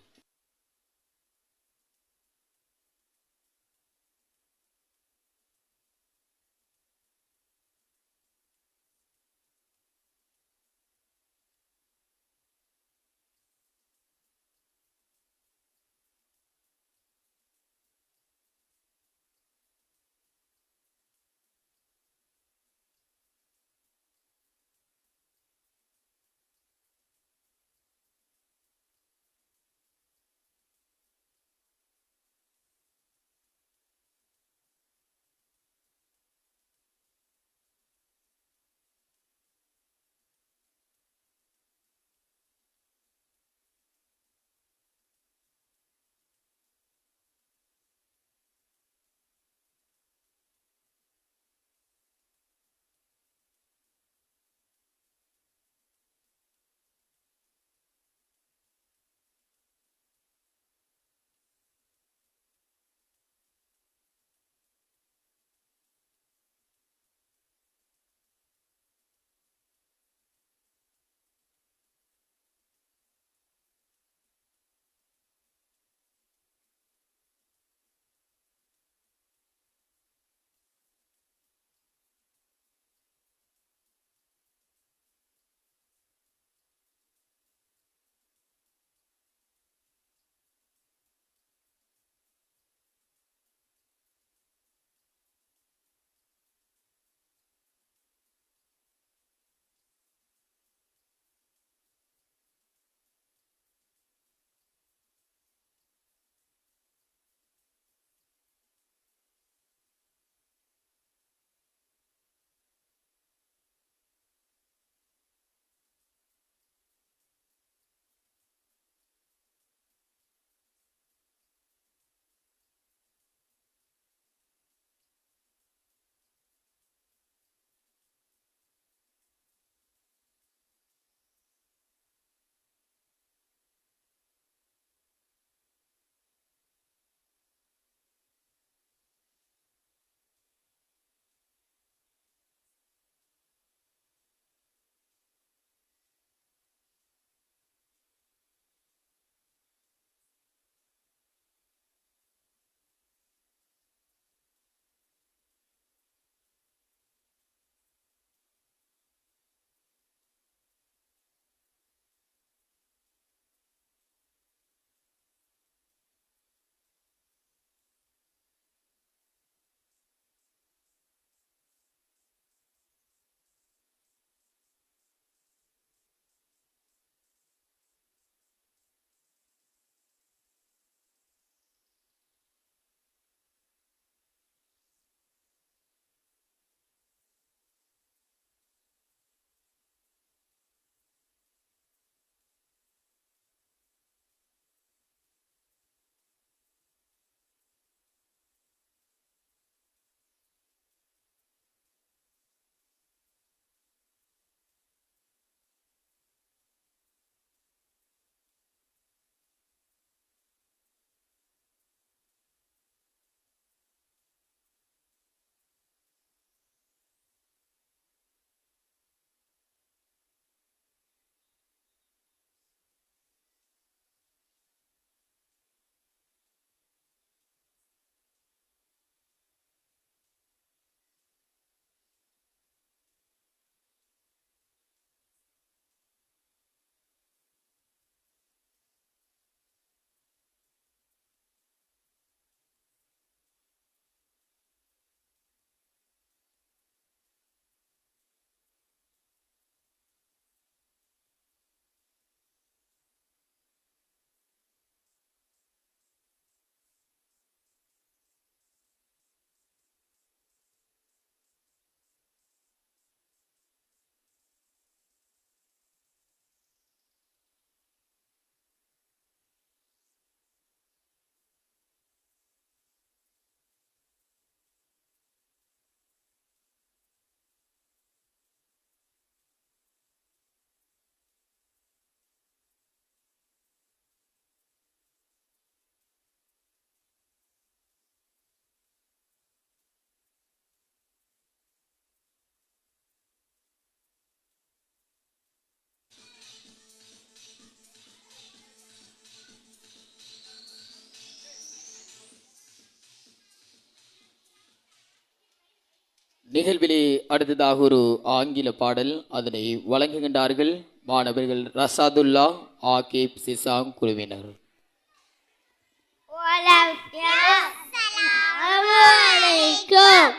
நிகழ்விலே அடுத்ததாக ஒரு ஆங்கில பாடல் அதனை வழங்குகின்றார்கள் மாணவர்கள் ரசாதுல்லா ஆகிப் சிசாங் குழுவினர். Assalamualaikum.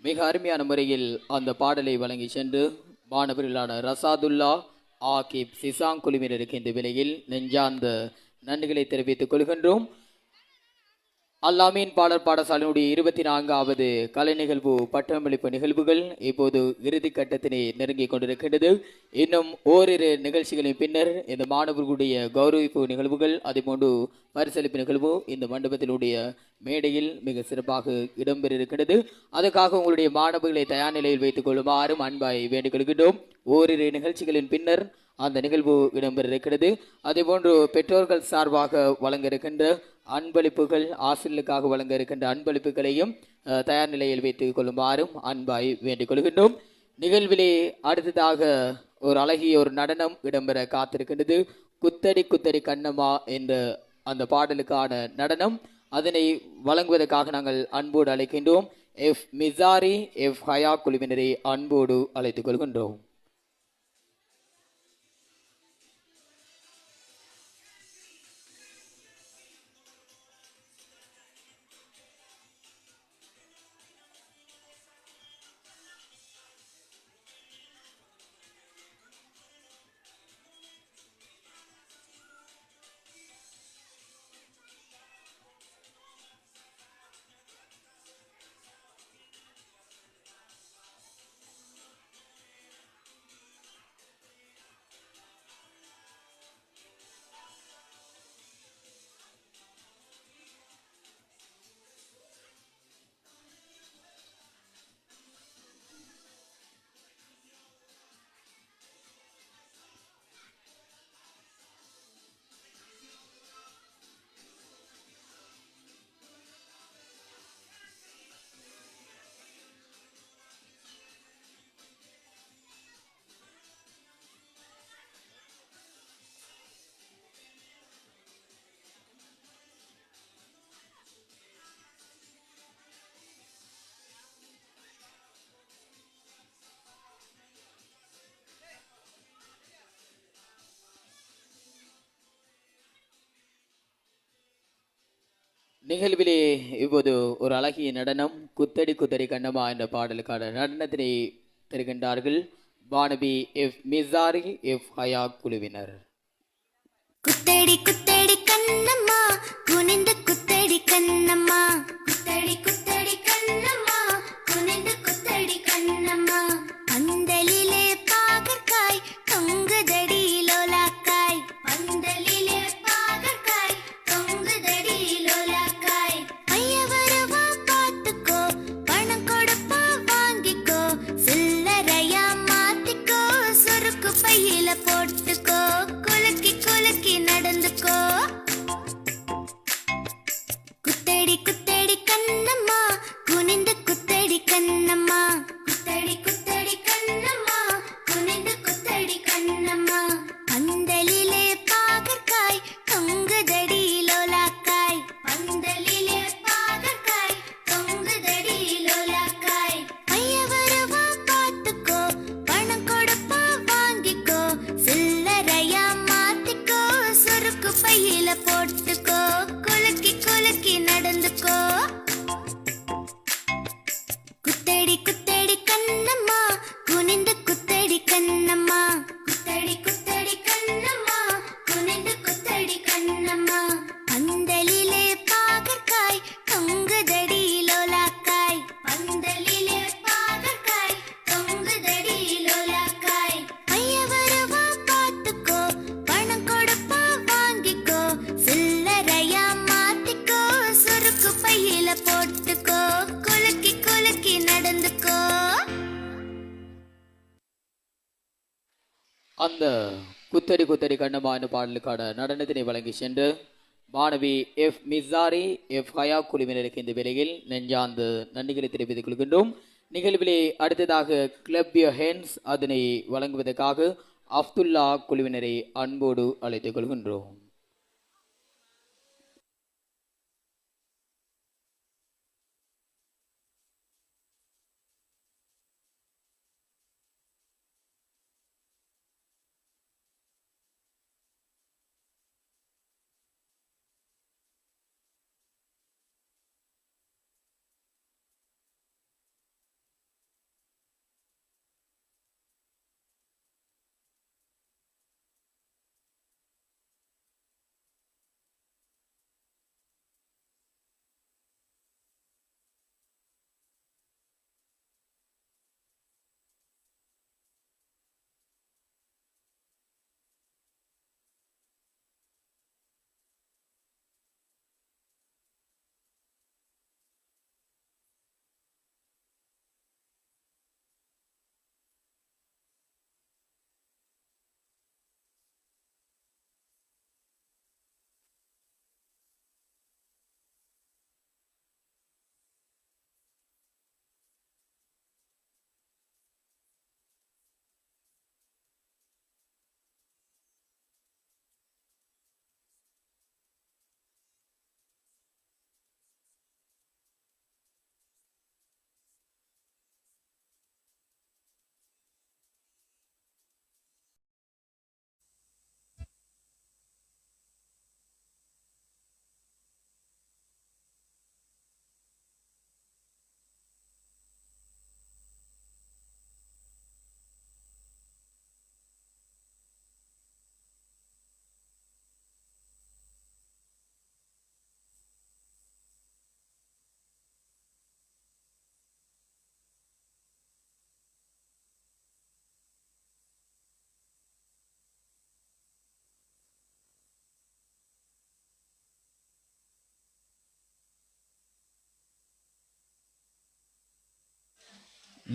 மிக அருமையான முறையில் அந்த பாடலை வழங்கி சென்று மாணவர்களான ரசாதுல்லா ஆகிப் சிசாங் குழுவினருக்கு இந்த வேளையில் நெஞ்சார்ந்த நன்றிகளை தெரிவித்துக் கொள்கின்றோம். அல்லாமீன் பாடல் பாடசாலையினுடைய 24வது கலை நிகழ்வு பட்டமளிப்பு நிகழ்வுகள் இப்போது இறுதி கட்டத்தினை நெருங்கிக் கொண்டிருக்கின்றது. இன்னும் ஓரிரு நிகழ்ச்சிகளின் பின்னர் இந்த மாணவர்களுடைய கௌரவிப்பு நிகழ்வுகள் அதேபோன்று பரிசளிப்பு நிகழ்வு இந்த மண்டபத்தினுடைய மேடையில் மிக சிறப்பாக இடம்பெற இருக்கின்றது. அதுக்காக உங்களுடைய மாணவர்களை தயார் நிலையில் வைத்துக் கொள்ளுமாறும் அன்பாய் வேண்டிக் கொள்கின்றோம். ஓரிரு நிகழ்ச்சிகளின் பின்னர் அந்த நிகழ்வு இடம்பெற இருக்கிறது. அதேபோன்று பெற்றோர்கள் சார்பாக வழங்க இருக்கின்ற அன்பளிப்புகள், ஆசிரியர்களுக்காக வழங்க இருக்கின்ற அன்பளிப்புகளையும் தயார் நிலையில் வைத்துக் கொள்ளுமாறும் அன்பாய் வேண்டிக் கொள்கின்றோம். நிகழ்விலே அடுத்ததாக ஒரு அழகிய ஒரு நடனம் இடம்பெற காத்திருக்கின்றது. குத்தடி குத்தடி கண்ணம்மா என்ற அந்த பாடலுக்கான நடனம், அதனை வழங்குவதற்காக நாங்கள் அன்போடு அழைக்கின்றோம். எஃப் மிசாரி எஃப் ஹயா குழுவினரை அன்போடு அழைத்துக் கொள்கின்றோம். நிகழ்விலே இப்போது ஒரு அழகிய நடனம் குத்தடி குத்தடி கண்ணம்மா என்ற பாடலுக்கான நடனத்தினை தருகின்றார்கள் வானபி எஃப் மிசாரி எஃப் ஹயா குழுவினர். குத்தடி குத்தடி கண்ணம்மா குனிந்து குத்தடி கண்ணம்மா, குத்தடி குத்தடி கண்ணம்மா குனிந்து குத்தடி கண்ணம்மா, பந்தலிலே பாகற்காய் தொங்குதடி லோலாக்காய், பந்தலிலே பாகற்காய் தொங்குதடி லோலாக்காய், பைய வருவா பார்த்துக்கோ பணம் கொடுப்பா வாங்கிக்கோ, சில்லறையா மாத்திக்கோ சுருக்கு பையில போட்டுக்கோ. அந்த குத்தடி குத்தடி கண்ணம்மா என்ற பாடலுக்கான நடனத்தினை வழங்கி சென்று மாணவி எஃப் மிசாரி எஃப் ஹயா குழுவினருக்கு இந்த வேளையில் நெஞ்சார்ந்த நன்றிகளை தெரிவித்துக் கொள்கின்றோம். நிகழ்விலே அடுத்ததாக கிளப் யுவர் ஹேண்ட்ஸ் அதனை வழங்குவதற்காக அப்துல்லா குழுவினரை அன்போடு அழைத்துக் கொள்கின்றோம்.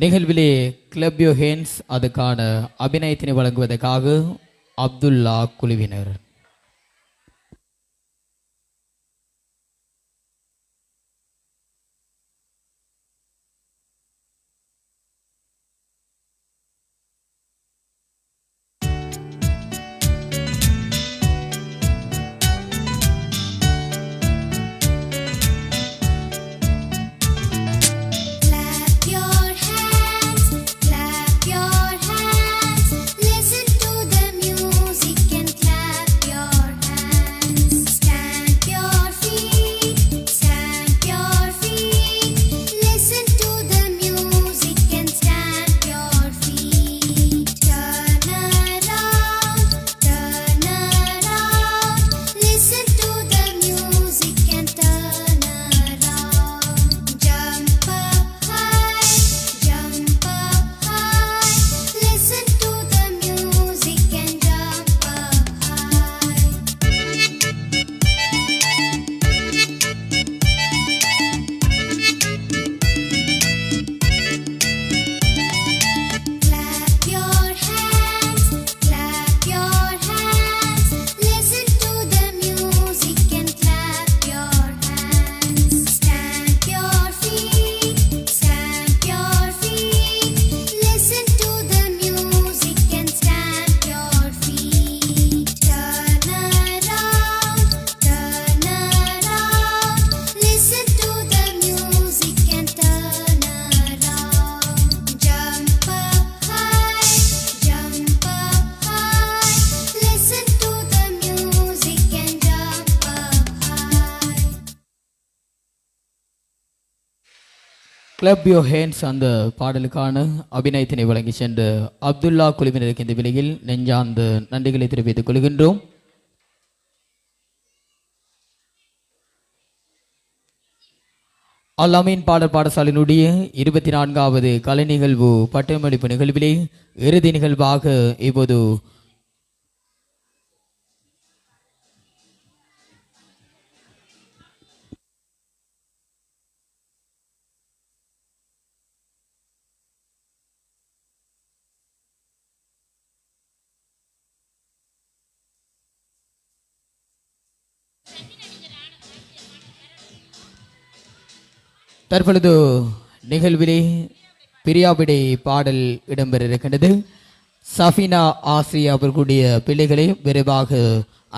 நிகழ்விலே கிளப் யுவர் ஹேண்ட்ஸ் அதுக்கான அபிநயத்தினை வழங்குவதற்காக அப்துல்லா குழுவினர். Clap your hands, clap your hands. Listen to the music and clap your hands. Stamp your feet, stamp your feet. Listen to the music and stamp your feet. Turn around, turn around. Listen to the music and turn around. Jump up high, jump up high. Listen to the music and jump up high. Clap your hands, clap your hands. Listen to the music and clap your hands. Stamp your feet, stamp your feet. Listen to the music and stamp your feet. Turn around, turn around. Listen to the music and turn around. Jump up high, jump up high. Listen to the music and jump up high. Club your hands அந்த பாடலுக்கான அபிநயத்தினை வழங்கி சென்ற அப்துல்லா குழுவினருக்கு இந்த வேளையில் நெஞ்சார்ந்த நன்றிகளை தெரிவித்துக் கொள்கின்றோம். அல் அமீன் பாடசாலையினுடைய 24வது கலை நிகழ்வு பட்டமளிப்பு நிகழ்விலே இறுதி நிகழ்வாக இப்போது தற்பொழுது நிகழ்விலே பிரியாவிடை பாடல் இடம்பெற இருக்கின்றது. சஃபினா ஆசிரியா அவர்களுடைய பிள்ளைகளை விரைவாக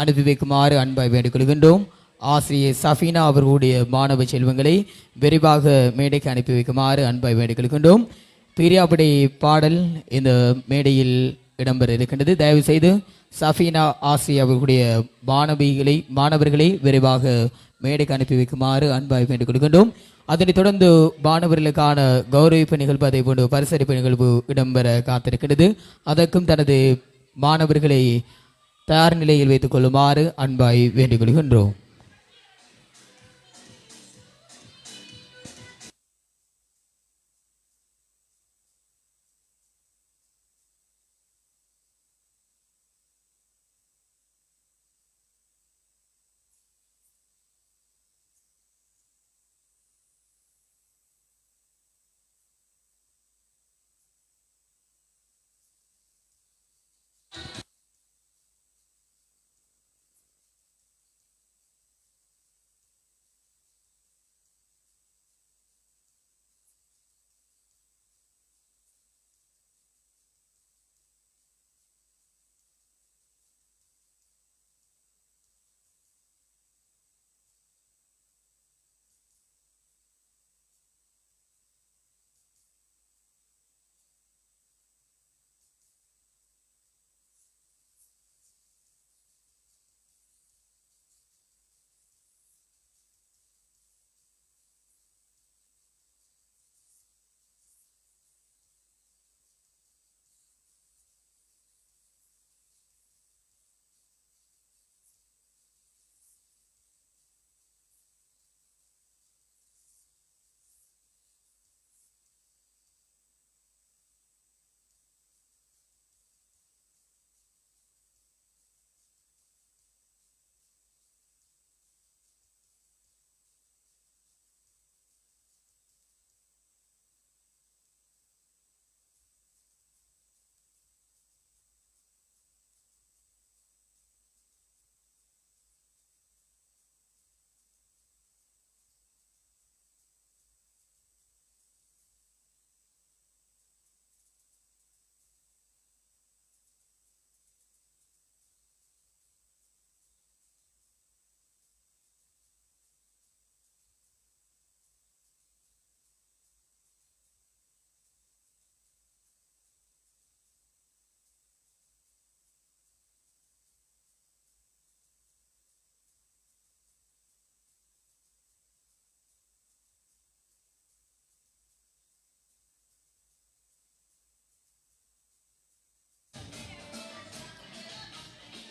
அனுப்பி வைக்குமாறு அன்பாய் வேண்டிக் கொள்கின்றோம். ஆசிரியை சஃபினா அவர்களுடைய மாணவ செல்வங்களை விரைவாக மேடைக்கு அனுப்பி வைக்குமாறு அன்பாய் வேண்டிக் கொள்கின்றோம். பிரியாவிடை பாடல் இந்த மேடையில் இடம்பெற இருக்கின்றது. தயவு செய்து சஃபினா ஆசிரியா அவர்களுடைய மாணவர்களை விரைவாக மேடைக்கு அனுப்பி வைக்குமாறு அன்பாய் வேண்டிக் கொள்கின்றோம். அதனைத் தொடர்ந்து மாணவர்களுக்கான கௌரவிப்பு நிகழ்வு அதே போன்று பரிசளிப்பு நிகழ்வு இடம்பெற காத்திருக்கிறது. அதற்கும் தனது மாணவர்களை தயார் நிலையில் வைத்துக் கொள்ளுமாறு அன்பாய் வேண்டிக் கொள்கின்றோம்.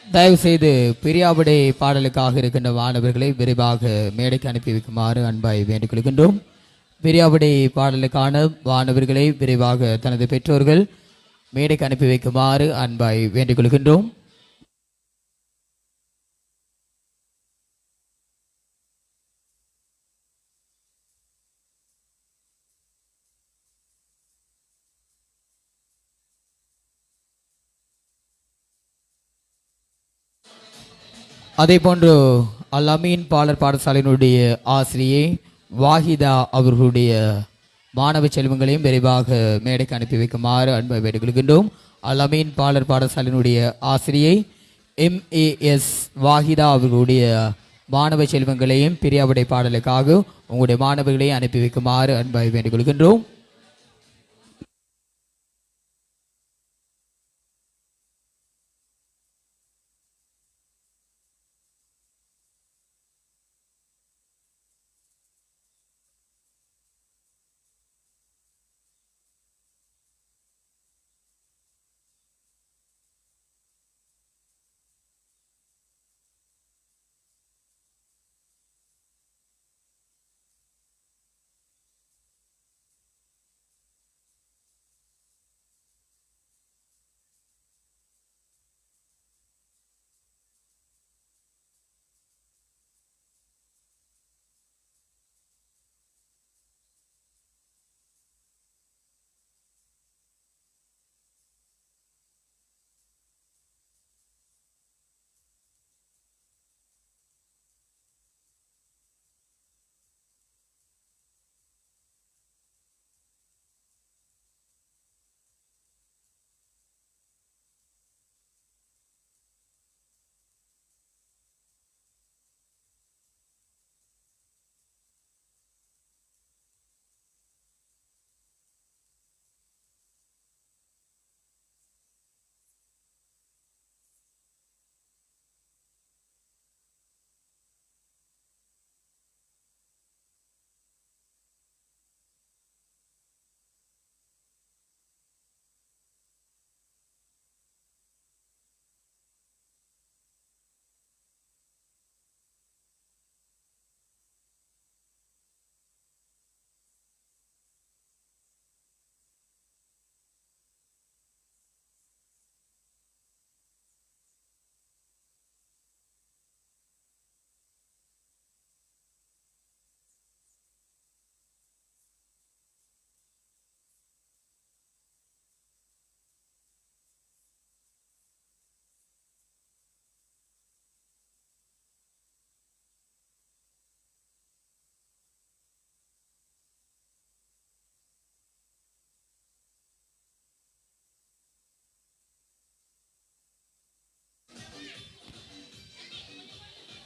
தயவு செய்து பிரியாவிடை பாடலுக்காக இருக்கின்ற மாணவர்களை விரைவாக மேடைக்கு அனுப்பி வைக்குமாறு அன்பாய் வேண்டிக் கொள்கின்றோம். பிரியாவிடை பாடலுக்கான மாணவர்களை விரைவாக தனது பெற்றோர்கள் மேடைக்கு அனுப்பி வைக்குமாறு அன்பாய் வேண்டிக் கொள்கின்றோம். அதே போன்று அல் அமீன் பாலர் பாடசாலையினுடைய ஆசிரியை வாஹிதா அவர்களுடைய மாணவ செல்வங்களையும் விரைவாக மேடைக்கு அனுப்பி வைக்குமாறு அன்பை வேண்டிக் கொள்கின்றோம். அல் அமீன் பாலர் பாடசாலையினுடைய ஆசிரியை MAS வாஹிதா அவர்களுடைய மாணவ செல்வங்களையும் பிரியாவிடை பாடலுக்காக உங்களுடைய மாணவர்களையும் அனுப்பி வைக்குமாறு அன்பை வேண்டிக் கொள்கின்றோம்.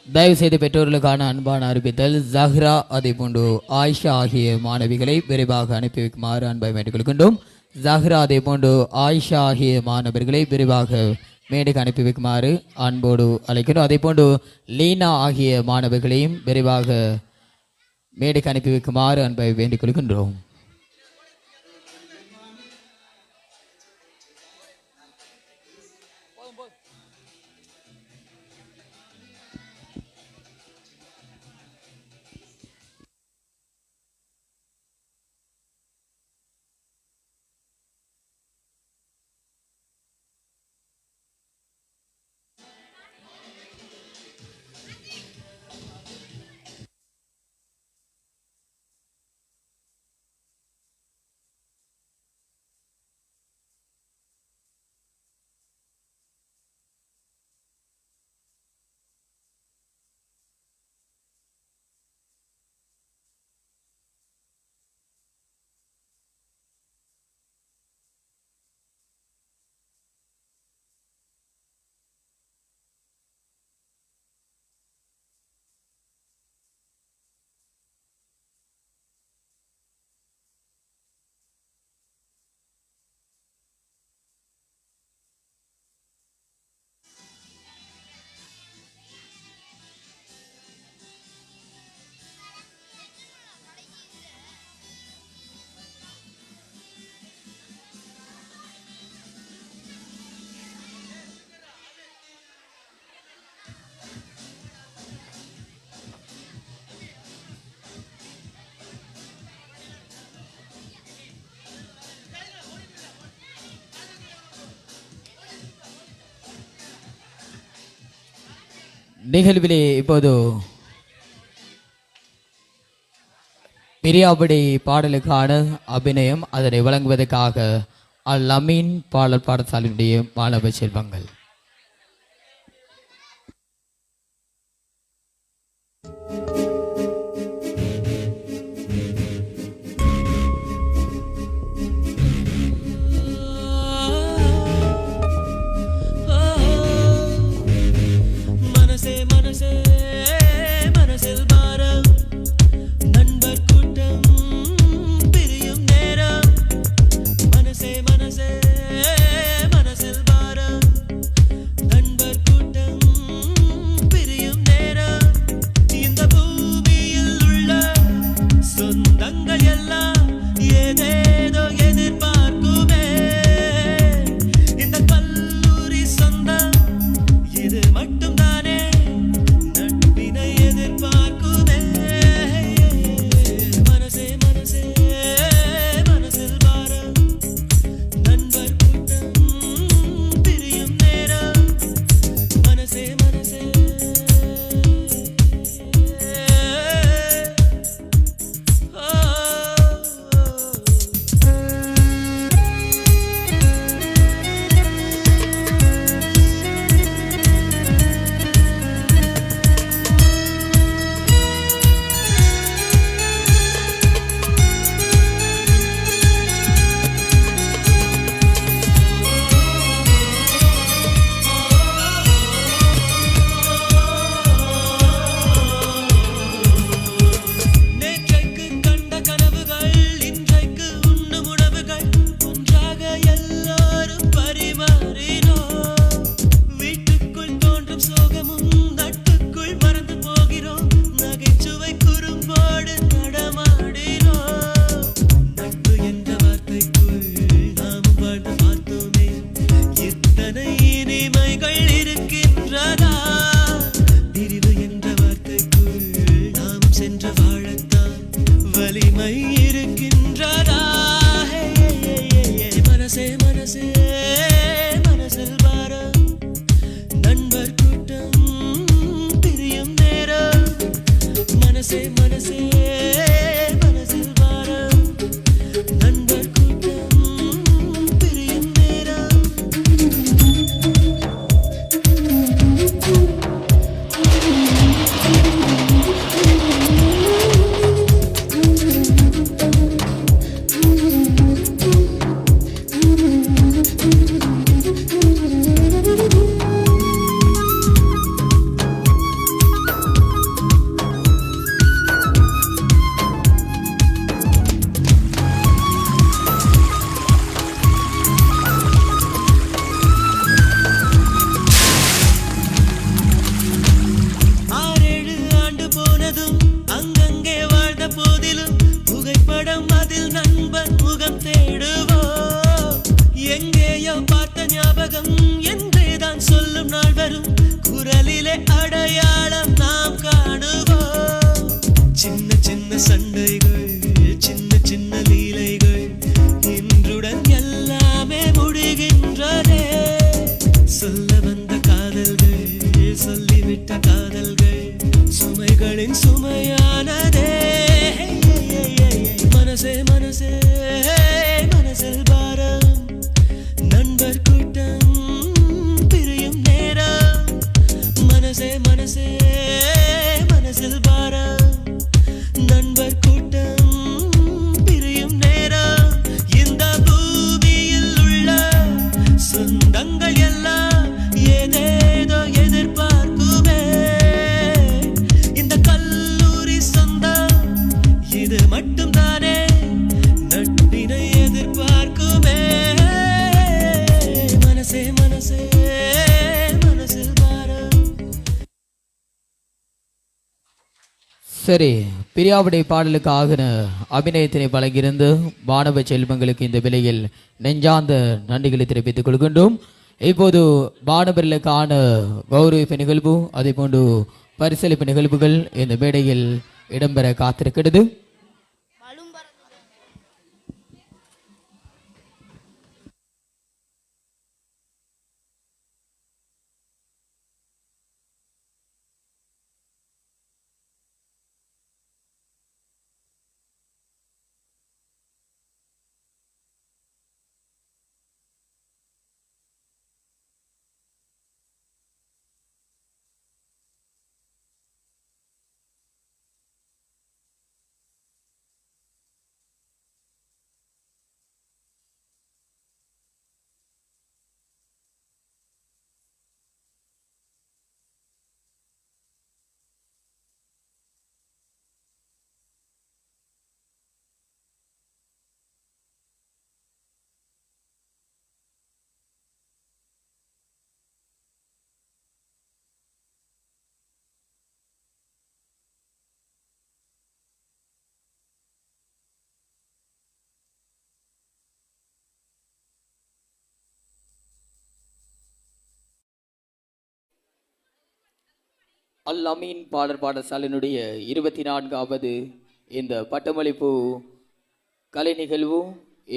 தயவு செய்து பெற்றோர்களுக்கான அன்பான அறிவித்தல். ஜஹ்ரா அதே போன்று ஆயிஷா ஆகிய மாணவிகளை விரைவாக அனுப்பி வைக்குமாறு அன்பை வேண்டிக் கொள்கின்றோம். ஜஹ்ரா அதே போன்று ஆயிஷா ஆகிய மாணவர்களை விரைவாக மேடைக்கு அனுப்பி வைக்குமாறு அன்போடு அழைக்கிறோம். அதே போன்று லீனா ஆகிய மாணவர்களையும் விரைவாக மேடைக்கு அனுப்பி வைக்குமாறு அன்பை வேண்டிக் கொள்கின்றோம். நிகழ்விலே இப்போது பிரியாபடி பாடலுக்கான அபிநயம் அதனை வழங்குவதற்காக அல் அமீன் பாடல் பாடசாலையுடைய மாணவ செல்வங்கள். அடையாளம் நாம் காணுவோம். சின்ன சின்ன சண்டைகள், சின்ன சின்ன லீலைகள், இன்றுடன் எல்லாமே முடிகின்றதே. சொல்ல வந்த காதல்கள், சொல்லிவிட்ட காதல்கள், சுமைகளின் சுமையானதே. மனசே மனசே மனசில் பாரம், நண்பர் கூட்டம் பிரியும் நேரம். மனசே மனசே மனசில் பாரம், நண்பர் கூட்டம் பிரியும் நேரம். இந்த பூமியில் உள்ள சொந்தங்கள் எல்லாம் ஏதேதோ எதிர்பார்க்குமே. இந்த கல்லூரி சொந்தம் இது மட்டும் தானே நட்பினை எதிர்பார்க்குமே. மனசே மனசே மனசில் பாரம். சரி, பிரியாவுடைய பாடலுக்காக அபிநயத்தினை வழங்கியிருந்து மாணவ செல்வங்களுக்கு இந்த விலையில் நெஞ்சார்ந்த நன்றிகளை தெரிவித்துக் கொள்கின்றோம். இப்போது மாணவர்களுக்கான கௌரவிப்பு நிகழ்வு, அதே போன்று பரிசளிப்பு நிகழ்வுகள் இந்த மேடையில் இடம்பெற காத்திருக்கிறது. அல் அமீன் பாடசாலையினுடைய 24வது இந்த பட்டமளிப்பு கலை நிகழ்வு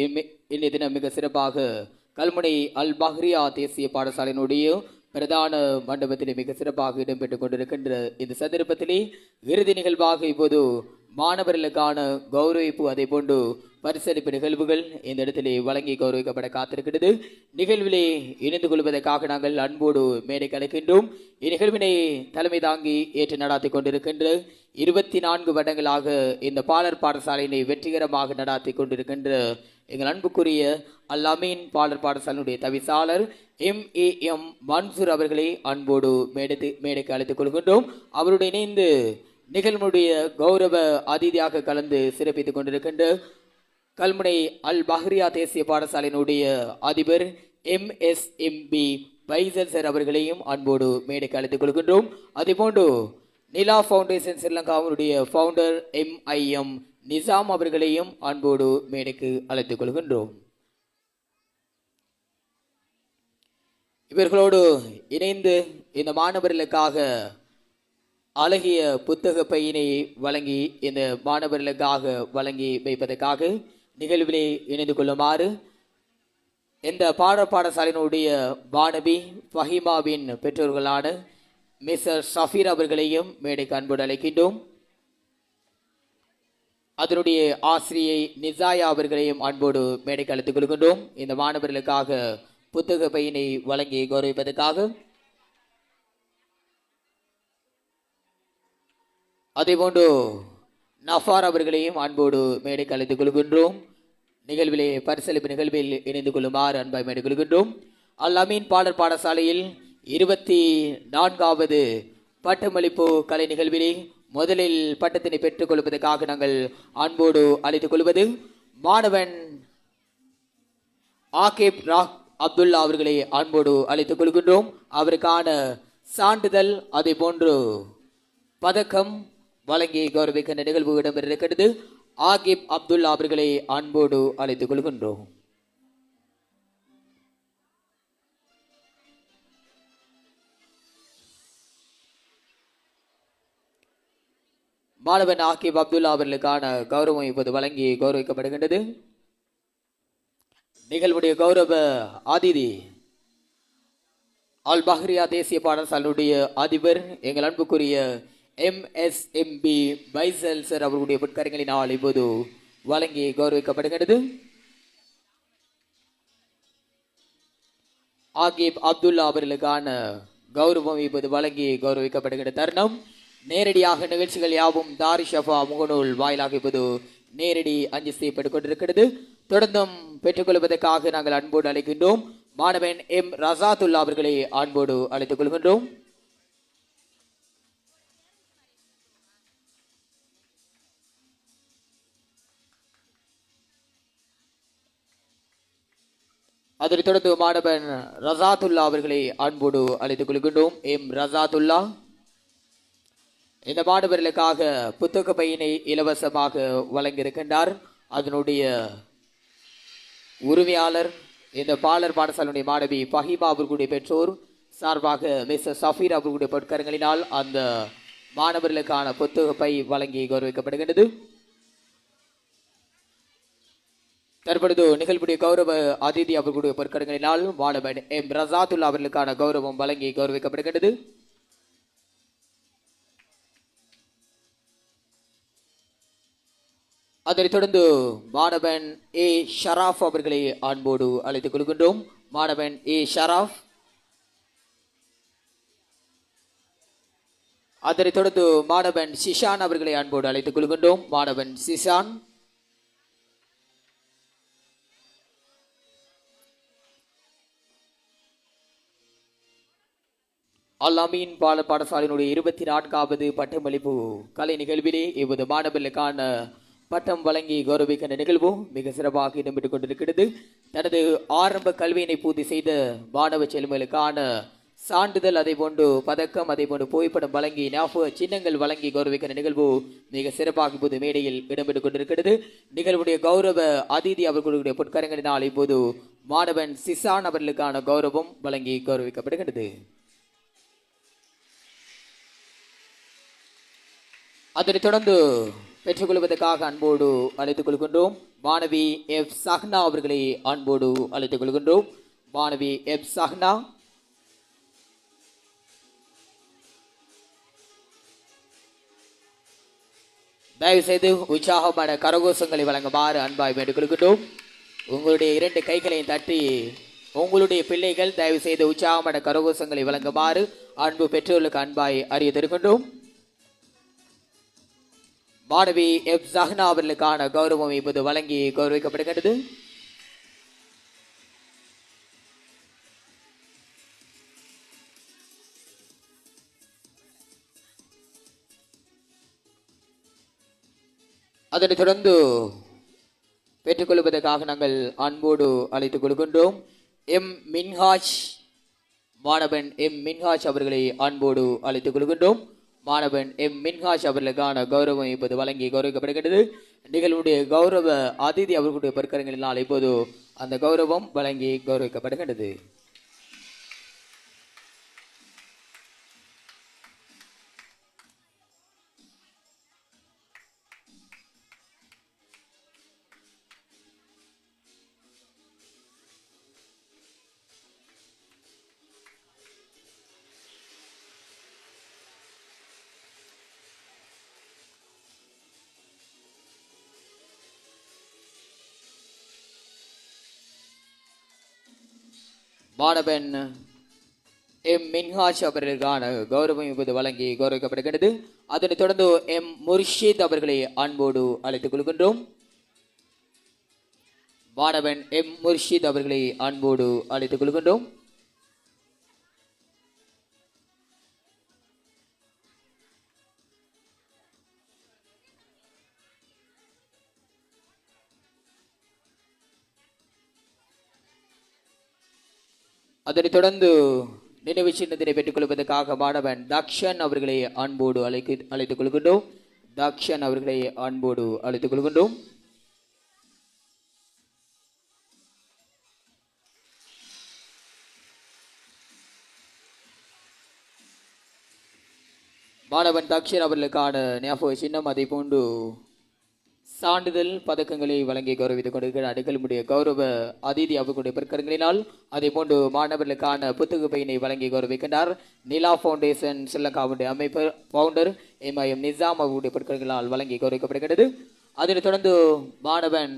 இன்றைய தினம் மிக சிறப்பாக கல்முனை அல் பஹ்ரியா தேசிய பாடசாலையினுடைய பிரதான மண்டபத்திலே மிக சிறப்பாக இடம்பெற்றுக் கொண்டிருக்கின்ற இந்த சந்தர்ப்பத்திலே இறுதி நிகழ்வாக இப்போது மாணவர்களுக்கான கௌரவிப்பு, அதே போன்று பரிசளிப்பு நிகழ்வுகள் இந்த இடத்திலே வழங்கி கௌரவிக்கப்பட காத்திருக்கிறது. நிகழ்விலே இணைந்து கொள்வதற்காக நாங்கள் அன்போடு மேடை கலைக்கின்றோம். இந்நிகழ்வினை தலைமை தாங்கி ஏற்று நடாத்தி கொண்டிருக்கின்ற 24 வருடங்களாக இந்த பாலர் பாடசாலையினை வெற்றிகரமாக நடாத்தி கொண்டிருக்கின்ற எங்கள் அன்புக்குரிய அல் அமீன் பாலர் பாடசாலையினுடைய தவிசாளர் MAM மன்சூர் அவர்களை அன்போடு மேடைக்கு அழைத்துக் கொள்கின்றோம். அவருடைய இணைந்து நிகழ்வுடைய கௌரவ அதிதியாக கலந்து சிறப்பித்துக் கொண்டிருக்கின்ற கல்முனை அல் பஹ்ரியா தேசிய பாடசாலையினுடைய அதிபர் MSMB பைசல் சார் அவர்களையும் அன்போடு மேடைக்கு அழைத்துக் கொள்கின்றோம். அதேபோன்று நிலா ஃபவுண்டேஷன் ஸ்ரீலங்காவுடைய ஃபவுண்டர் MIM நிசாம் அவர்களையும் அன்போடு மேடைக்கு அழைத்துக் கொள்கின்றோம். இவர்களோடு இணைந்து இந்த மாணவர்களுக்காக அழகிய புத்தக பையினை வழங்கி இந்த மாணவர்களுக்காக வழங்கி வைப்பதற்காக நிகழ்விலே இணைந்து கொள்ளுமாறு இந்த பாடசாலையினுடைய மாணவி ஃபஹிமாவின் பெற்றோர்களான மிஸ்டர் ஷஃபீர் அவர்களையும் மேடைக்கு அன்போடு அழைக்கின்றோம். அதனுடைய ஆசிரியை நிசாயா அவர்களையும் அன்போடு மேடைக்கு அழைத்துக் கொள்கின்றோம். இந்த மாணவர்களுக்காக புத்தக பையினை வழங்கி கௌரவிப்பதற்காக அதேபோன்று நஃபார் அவர்களையும் அன்போடு மேடைக்கு அழைத்துக் கொள்கின்றோம். நிகழ்விலே பரிசளிப்பு நிகழ்வில் இணைந்து கொள்ளுமாறு அன்பாய் மேடைக் கொள்கின்றோம். அல் அமீன் பாலர் பாடசாலையில் 24வது பட்டமளிப்பு கலை நிகழ்விலே முதலில் பட்டத்தினை பெற்றுக் கொள்வதற்காக நாங்கள் அன்போடு அழைத்துக் கொள்வது மாணவன் ஆகேப் அப்துல்லா அவர்களை அன்போடு அழைத்துக் கொள்கின்றோம். அவருக்கான சான்றிதழ் அதே போன்று பதக்கம் வழங்கி கௌரவிக்கின்ற நிகழ்வு இடம்பெற்றிருக்கிறது. ஆகிப் அப்துல்லா அவர்களை அன்போடு அழைத்துக் கொள்கின்றோம். மாணவன் ஆகிப் அப்துல்லா அவர்களுக்கான கௌரவம் இப்போது வழங்கி கௌரவிக்கப்படுகின்றது. நிகழ்வுடைய கௌரவ அதிதி அல் பஹ்ரியா தேசிய பாடசாலையுடைய அதிபர் எங்கள் அன்புக்குரிய MSMB பைசல் சார் அவர்களுடைய பொற்கரங்களினால் இப்போது வழங்கி கௌரவிக்கப்படுகிறது. ஆகிப் அப்துல்லா அவர்களுக்கான கௌரவம் இப்போது வழங்கி கௌரவிக்கப்படுகிற தருணம். நேரடியாக நிகழ்ச்சிகள் யாவும் தாரி ஷஃபா முகநூல் வாயிலாக இப்போது நேரடி அஞ்சல் செய்யப்பட்டுக் கொண்டிருக்கிறது. தொடர்ந்தும் பெற்றுக்கொள்வதற்காக நாங்கள் அன்போடு அழைக்கின்றோம். மாணவன் M ரசாத்துல்லா அவர்களை அன்போடு அழைத்துக் கொள்கின்றோம். அதனைத் தொடர்ந்து மாணவன் ரசாத்துல்லா அவர்களை அன்போடு அழைத்துக் கொள்கின்றோம். M ரசாத்துல்லா இந்த மாணவர்களுக்காக புத்தக பையினை இலவசமாக வழங்கியிருக்கின்றார். அதனுடைய உரிமையாளர் இந்த பாலர் பாடசாலையுடைய மாணவி ஃபஹிமா அவர்களுடைய பெற்றோர் சார்பாக மிஸ்டர் சஃபீர் அவர்களுடைய பொற்கரங்களினால் அந்த மாணவர்களுக்கான புத்தக பை வழங்கி கௌரவிக்கப்படுகின்றது. தற்பொழுது நிகழ்வுடைய கௌரவ அதிதி அவர்களுடைய பொற்கரங்களினால் மாணவன் M ரசாத்துல்லா அவர்களுக்கான கௌரவம் வழங்கி கௌரவிக்கப்படுகின்றது. அதனைத் தொடர்ந்து மாணவன் A ஷராஃப் அவர்களை அன்போடு அழைத்துக் கொள்கின்றோம். மாணவன் A ஷராஃப். அதனைத் தொடர்ந்து மாணவன் சிஷான் அவர்களை அன்போடு அழைத்துக் கொள்கின்றோம். மாணவன் சிஷான். அல் அமீன் பாடசாலையினுடைய 24வது பட்டமளிப்பு கலை நிகழ்விலே இப்போது மாணவர்களுக்கான பட்டம் வழங்கி கௌரவிக்கின்ற நிகழ்வு மிக சிறப்பாக இடம்பெற்றுக் கொண்டிருக்கிறது. தனது ஆரம்ப கல்வியினை பூர்த்தி செய்த மாணவ செல்வங்களுக்கான சான்றிதழ், அதை போன்று பதக்கம், அதை போன்று புகைப்படம் வழங்கி ஞாபக சின்னங்கள் வழங்கி கௌரவிக்கின்ற நிகழ்வு மிக சிறப்பாக இப்போது மேடையில் இடம்பெற்றுக் கொண்டிருக்கிறது. நிகழ்வுடைய கௌரவ அதிதி அவர்களுடைய பொற்கரங்களினால் இப்போது மாணவன் சிசான் அவர்களுக்கான கௌரவம் வழங்கி கௌரவிக்கப்படுகிறது. அதனைத் தொடர்ந்து பெற்றுக்கொள்வதற்காக அன்போடு அழைத்துக் கொள்கின்றோம். மாணவி F சஹ்னா அவர்களை அன்போடு அழைத்துக் கொள்கின்றோம். மாணவி F சஹ்னா. தயவு செய்து உற்சாகமான கரகோஷங்களை வழங்குமாறு அன்பாய் வேண்டிக் கொள்கின்றோம். உங்களுடைய 2 கைகளையும் தட்டி உங்களுடைய பிள்ளைகள் தயவு செய்து உற்சாகமான கரகோஷங்களை வழங்குமாறு அன்பு பெற்றோர்களுக்கு அன்பாய் அறிய தருகின்றோம். மாணவி F சஹ்னா அவர்களுக்கான கௌரவம் இப்போது வழங்கி கௌரவிக்கப்படுகிறது. அதனைத் தொடர்ந்து பெற்றுக்கொள்வதற்காக நாங்கள் அன்போடு அழைத்துக் கொள்கின்றோம். M மின்ஹாஜ். மாணவன் M மின்ஹாஜ் அவர்களை அன்போடு அழைத்துக் கொள்கின்றோம். மாணவன் M மின்ஹாஜ் அவர்களுக்கான கௌரவம் இப்போது வழங்கி கௌரவிக்கப்படுகிறது. நிகழ்வுடைய கௌரவ அதிதி அவர்களுடைய பொற்கரங்களினால் இப்போது அந்த கௌரவம் வழங்கி கௌரவிக்கப்படுகிறது. மாணவன் M மின்ஹாஜ் அவர்களுக்கான கௌரவம் இப்போது வழங்கி கௌரவிக்கப்படுகிறது. அதனைத் தொடர்ந்து M முர்ஷித் அவர்களை அன்போடு அழைத்துக் கொள்கின்றோம். மாணவன் M முர்ஷித் அவர்களை அன்போடு அழைத்துக் கொள்கின்றோம். அதனைத் தொடர்ந்து நினைவு சின்னத்தினை பெற்றுக் கொள்வதற்காக மாணவன் தக்ஷன் அவர்களை அன்போடு அழைத்துக் கொள்கின்றோம். தக்ஷன் அவர்களை அன்போடு அழைத்துக் கொள்கின்றோம். மாணவன் தக்ஷர் அவர்களுக்கான ஞாபக சின்னம் அதை போன்று சான்றிதழ் பதக்கங்களை வழங்கி கௌரவித்துக் கொண்டிருக்கிற அடுக்கலுடைய கௌரவ அதிதி அவர்களுடைய பொற்கரங்களினால் அதே போன்று மாணவர்களுக்கான புத்தக பையினை வழங்கி கௌரவிக்கின்றார் நிலா ஃபவுண்டேஷன் ஸ்ரீலங்காவுடைய அமைப்பு பவுண்டர் MIM நிசாம் அவர்களுடைய பொற்கரங்களால் வழங்கி கௌரவிக்கப்படுகிறது. அதனைத் தொடர்ந்து மாணவன்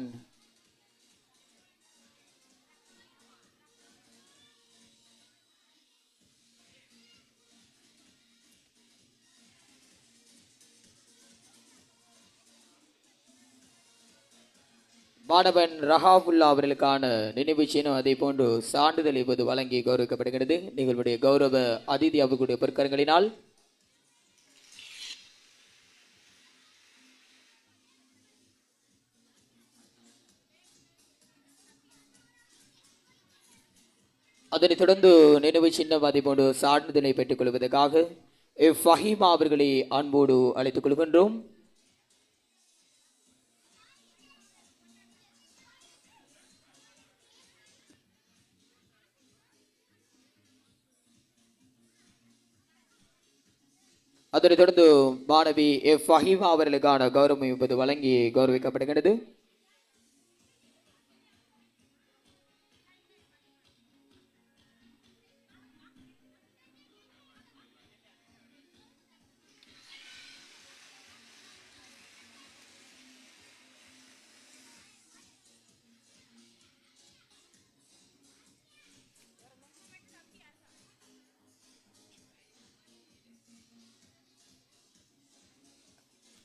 மாணவன் ரஹாபுல்லா அவர்களுக்கான நினைவு சின்னம் அதே போன்று சான்றிதழ் இப்போது வழங்கி கௌரவிக்கப்படுகிறது. நிகழ்வுடைய கௌரவ அதிதி அவர்களுடைய பொற்கரங்களினால் அதனைத் தொடர்ந்து நினைவு சின்னம் அதே போன்று சான்றிதழை பெற்றுக் கொள்வதற்காக ஃபஹீமா அவர்களை அன்போடு அழைத்துக் கொள்கின்றோம். அதனைத் தொடர்ந்து மாணவி ஃபஹீமா அவர்களுக்கான கௌரவம் இப்போது வழங்கி கௌரவிக்கப்படுகிறது.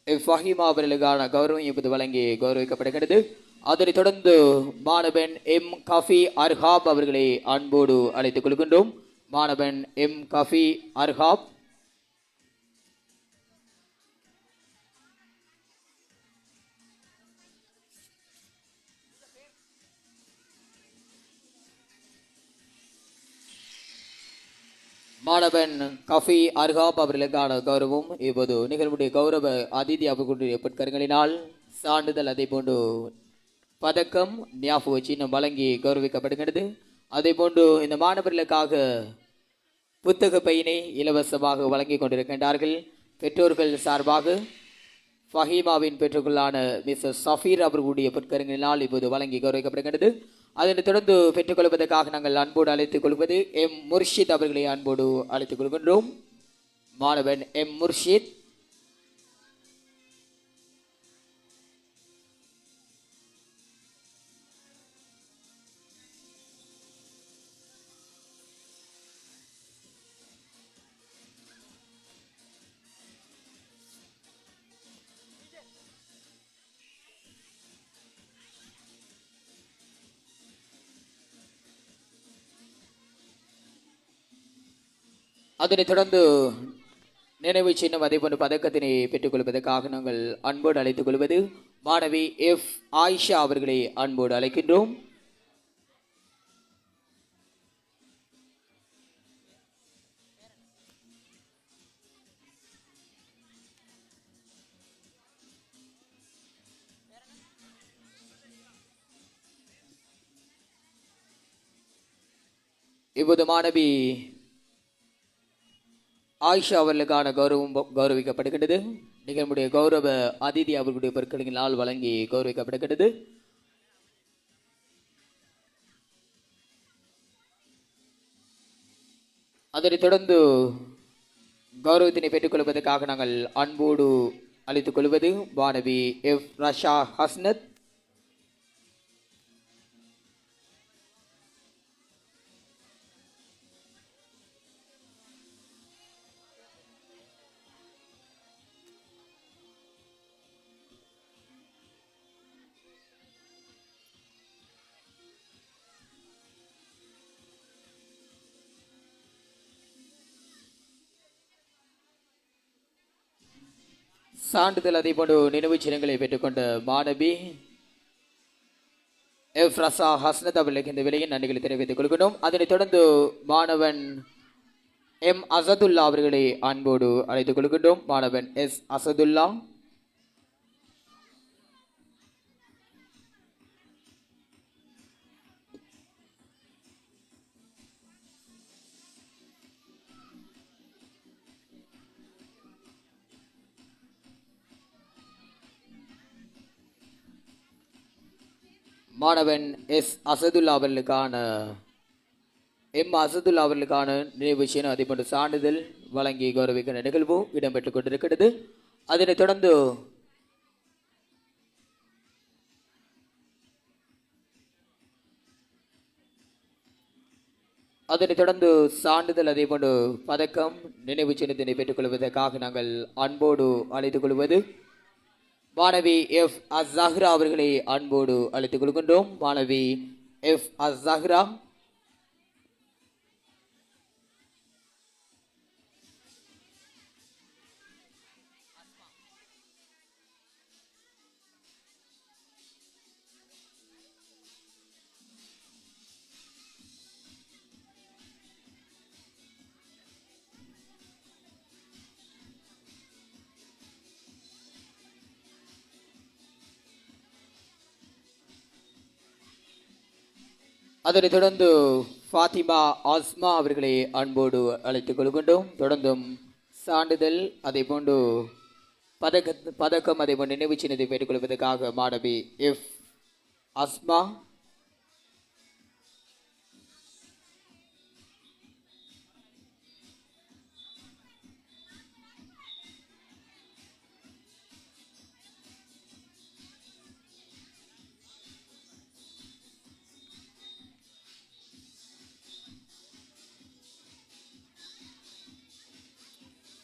ஃபஹீமா அவர்களுக்கான கௌரவம் இப்போது வழங்கி கௌரவிக்கப்படுகிறது. அதனைத் தொடர்ந்து மாணவன் கஃபி அர்ஹாப் அவர்களை அன்போடு அழைத்துக் கொள்கின்றோம். மாணவன் கஃபி அர்ஹாப் மாணவன் கஃபி அர்ஹாப் அவர்களுக்கான கௌரவம் இப்போது நிகழ்வுடைய கௌரவ அதிதி அவர்களுடைய பொற்கரங்களினால் சான்றிதழ் அதே போன்று பதக்கம் ஞாபக சின்னம் வழங்கி கௌரவிக்கப்படுகிறது. அதே போன்று இந்த மாணவர்களுக்காக புத்தக பையினை இலவசமாக வழங்கி கொண்டிருக்கின்றார்கள். பெற்றோர்கள் சார்பாக ஃபஹீமாவின் பெற்றோர்களான மிஸ்டர் சஃபீர் அவர்களுடைய பொற்கரங்களினால் இப்போது வழங்கி கௌரவிக்கப்படுகிறது. அதனைத் தொடர்ந்து பெற்றுக்கொள்வதற்காக நாங்கள் அன்போடு அழைத்துக் கொள்வது முர்ஷித் அவர்களை அன்போடு அழைத்துக் கொள்கின்றோம். மாணவன் முர்ஷித் அதனைத் தொடர்ந்து நினைவு சின்னம் அதே போன்ற பதக்கத்தினை பெற்றுக் கொள்வதற்காக நாங்கள் அன்போடு அழைத்துக் கொள்வது மாணவி ஆயிஷா அவர்களை அன்போடு அழைக்கின்றோம். இப்போது மாணவி ஆயிஷா அவர்களுக்கான கௌரவம் கௌரவிக்கப்படுகிறது. நிகழ்வுடைய கௌரவ அதிதி அவர்களுடைய பொருட்களினால் வழங்கி கௌரவிக்கப்படுகிறது. அதனைத் தொடர்ந்து கௌரவத்தினை பெற்றுக் கொள்வதற்காக நாங்கள் அன்போடு அழைத்துக் கொள்வது மாணவி ரஷா ஹஸ்னத். சான்றிதழ் அதை போன்று நினைவு சின்னங்களை பெற்றுக்கொண்ட மாணவி ரஷா ஹஸ்னத் அவர்களுக்கு இந்த விலையின் நன்றிகளை தெரிவித்துக் கொள்கிறோம். அதனைத் தொடர்ந்து மாணவன் அசதுல்லா அவர்களை அன்போடு அழைத்துக் கொள்கின்றோம். மாணவன் அசதுல்லா மாணவன் எஸ் அசதுல்லா அவர்களுக்கான அசதுல்லா அவர்களுக்கான நினைவு சின்னம் அதே போன்ற சான்றிதழ் வழங்கி கௌரவிக்கிற நிகழ்வு இடம்பெற்றுக் கொண்டிருக்கிறது. அதனைத் தொடர்ந்து சான்றிதழ் அதே போன்று பதக்கம் நினைவு சின்னத்தினை பெற்றுக் கொள்வதற்காக நாங்கள் அன்போடு அழைத்துக் கொள்வது மாணவி எஃப் அஸ்ஸஹ்ரா அவர்களை அன்போடு அழைத்துக் கொள்கின்றோம். மாணவி எஃப் அஸ்ஸஹ்ரா. அதனைத் தொடர்ந்து ஃபாத்திமா ஆஸ்மா அவர்களை அன்போடு அழைத்துக் கொள்கின்றோம். தொடர்ந்தும் சான்றிதழ் அதே போன்று பதக்கம் அதே போன்று நினைவு சின்னத்தை பெற்றுக் கொள்வதற்காக மாணவி எஃப் அஸ்மா.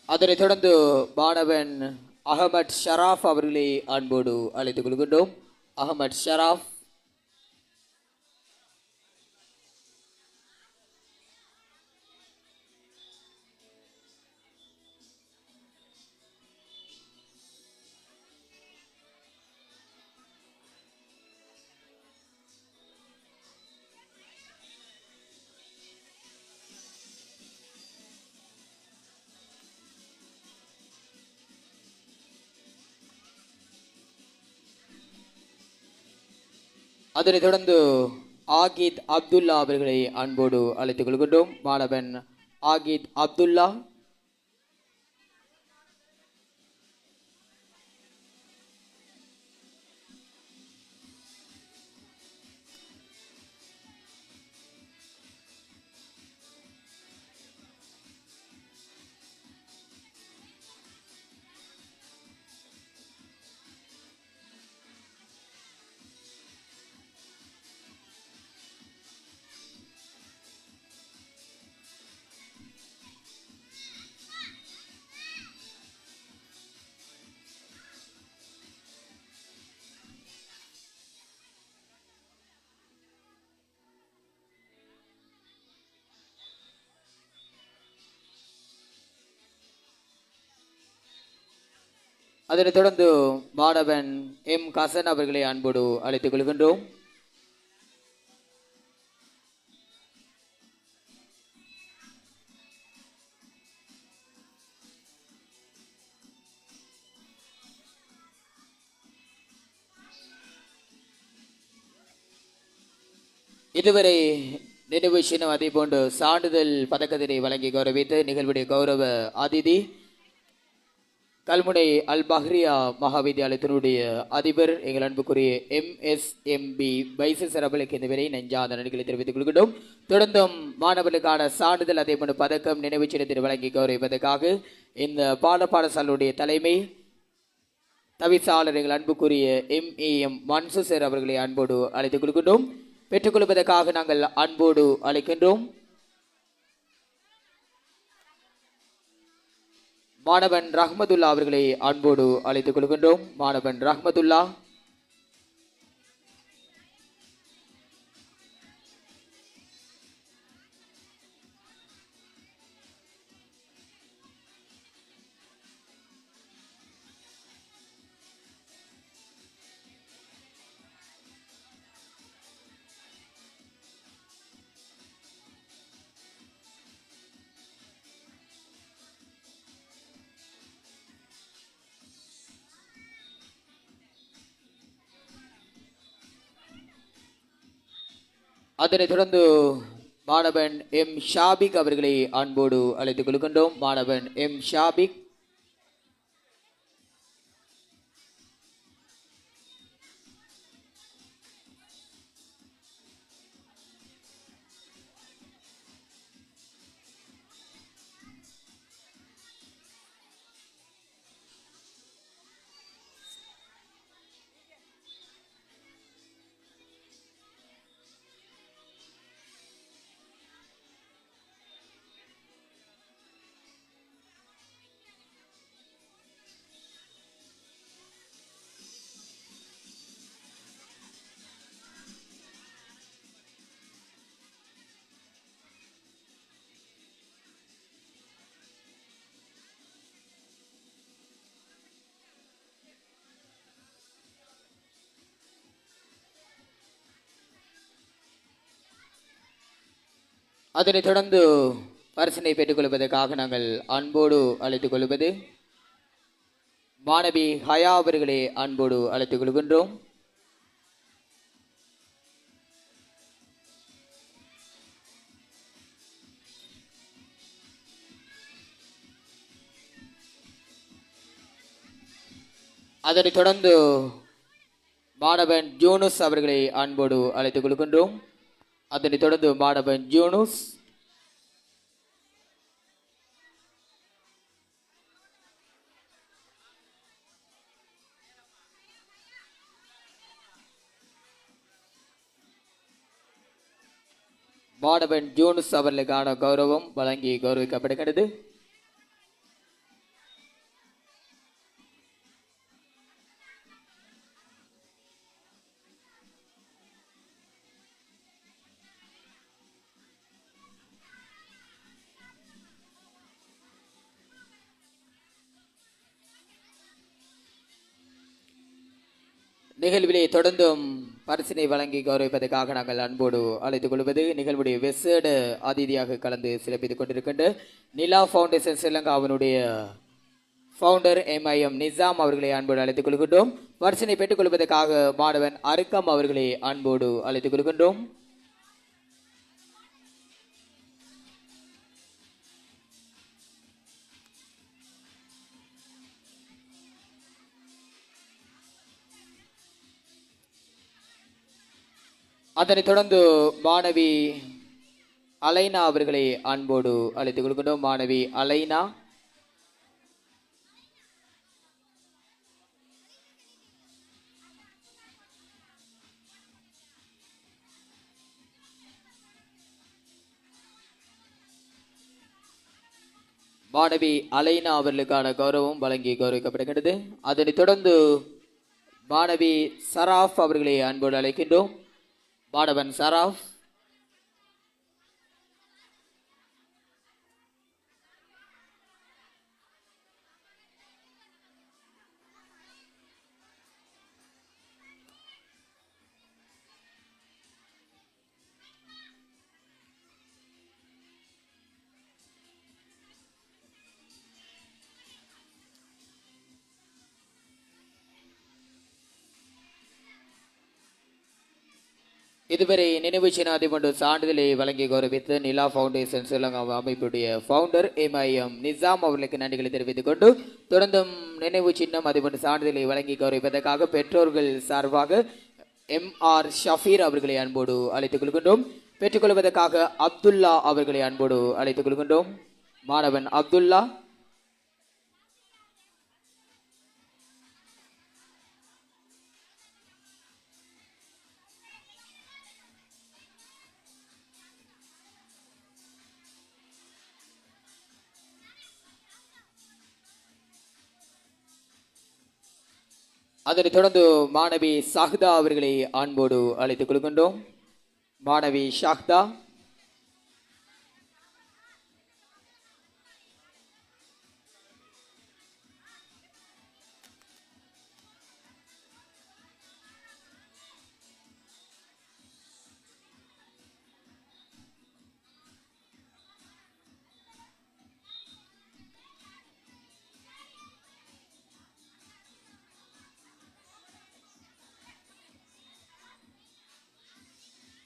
அதனைத் தொடர்ந்து மாணவன் அகமட் ஷராஃப் அவர்களை அன்போடு அழைத்துக் கொள்கின்றோம். அகமட் ஷராஃப். அதனைத் தொடர்ந்து ஆகித் அப்துல்லா அவர்களை அன்போடு அழைத்துக் கொள்கின்றோம். மாணவன் ஆகித் அப்துல்லா. அதனைத் தொடர்ந்து மாணவன் எம் கசன் அவர்களை அன்போடு அழைத்துக் கொள்கின்றோம். இதுவரை நினைவு சின்னம் அதே போன்று சான்றிதழ் பதக்கத்தினை வழங்கி கௌரவித்த நிகழ்வுடைய கௌரவ அதிதி கல்முனை அல் பஹ்ரியா மகாவித்யாலயத்தினுடைய அதிபர் எங்கள் அன்புக்குரிய MSMB பைசஸ் அவர்களுக்கு இந்த வரை நெஞ்சார்ந்த நன்றிகளை தெரிவித்துக் கொள்கின்றோம். தொடர்ந்தும் மாணவர்களுக்கான சான்றிதழ் அதே போன்று பதக்கம் நினைவு சின்னத்தினை வழங்கி கௌரவிப்பதற்காக இந்த பாடசாலையுடைய தலைமை தவிசாளர் எங்கள் அன்புக்குரிய MAM மன்சூர் அவர்களை அன்போடு அழைத்துக் கொள்கின்றோம். பெற்றுக்கொள்வதற்காக நாங்கள் அன்போடு அழைக்கின்றோம். மாணவன் ரஹ்மதுல்லா அவர்களை அன்போடு அழைத்துக் கொள்கின்றோம். மாணவன் ரஹ்மதுல்லா. அதனைத் தொடர்ந்து மாணவன் எம் ஷாபிக் அவர்களை அன்போடு அழைத்துக் கொள்கின்றோம். மாணவன் எம் ஷாபிக். அதனைத் தொடர்ந்து பரிசினை பெற்றுக்கொள்வதற்காக நாங்கள் அன்போடு அழைத்துக் கொள்வது மாணவி ஹயா அவர்களை அன்போடு அழைத்துக் கொள்கின்றோம். அதனைத் தொடர்ந்து மாணவன் ஜூனுஸ் அவர்களை அன்போடு அழைத்துக் கொள்கின்றோம். அதனைத் தொடர்ந்து மாணவன் ஜூனுஸ், மாணவன் ஜூனுஸ் அவர்களுக்கான கௌரவம் வழங்கி கௌரவிக்கப்படுகிறது. நிகழ்விலே தொடர்ந்தும் பரிசினை வழங்கி கௌரவிப்பதற்காக நாங்கள் அன்போடு அழைத்துக் கொள்வது நிகழ்வுடைய விசேட அதிதியாக கலந்து சிறப்பித்துக் கொண்டிருக்கின்ற நிலா ஃபவுண்டேஷன் ஸ்ரீலங்காவினுடைய ஃபவுண்டர் MIM நிசாம் அவர்களை அன்போடு அழைத்துக் கொள்கின்றோம். பரிசினை பெற்றுக் கொள்வதற்காக மாணவன் அருக்கம் அவர்களை அன்போடு அழைத்துக் கொள்கின்றோம். அதனைத் தொடர்ந்து மாணவி அலைனா அவர்களை அன்போடு அழைத்துக் கொள்கின்றோம். மாணவி அலைனா, மாணவி அலைனா அவர்களுக்கான கௌரவம் வழங்கி கௌரவிக்கப்படுகிறது. அதனைத் தொடர்ந்து மாணவி சராஃப் அவர்களை அன்போடு அழைக்கின்றோம். மாணவன் சராஃப், இதுவரை நினைவு சின்னாதிபண்டு சான்றிதழை வழங்கி கௌரவித்து நிலா ஃபவுண்டேஷன் ஸ்ரீலங்கா அமைப்புடைய ஃபவுண்டர் MIM நிசாம் அவர்களுக்கு நன்றிகளை தெரிவித்துக் கொண்டு தொடர்ந்தும் நினைவு சின்னம் அதிபண்டு சான்றிதழை வழங்கி கௌரவிப்பதற்காக பெற்றோர்கள் சார்பாக MR ஷஃபீர் அவர்களை அன்போடு அழைத்துக் கொள்கின்றோம். பெற்றுக்கொள்வதற்காக அப்துல்லா அவர்களை அன்போடு அழைத்துக் கொள்கின்றோம். மாணவன் அப்துல்லா, அதனைத் தொடர்ந்து மாணவி ஷாஹ்தா அவர்களை அன்போடு அழைத்துக் கொள்கின்றோம். மாணவி ஷாஹ்தா,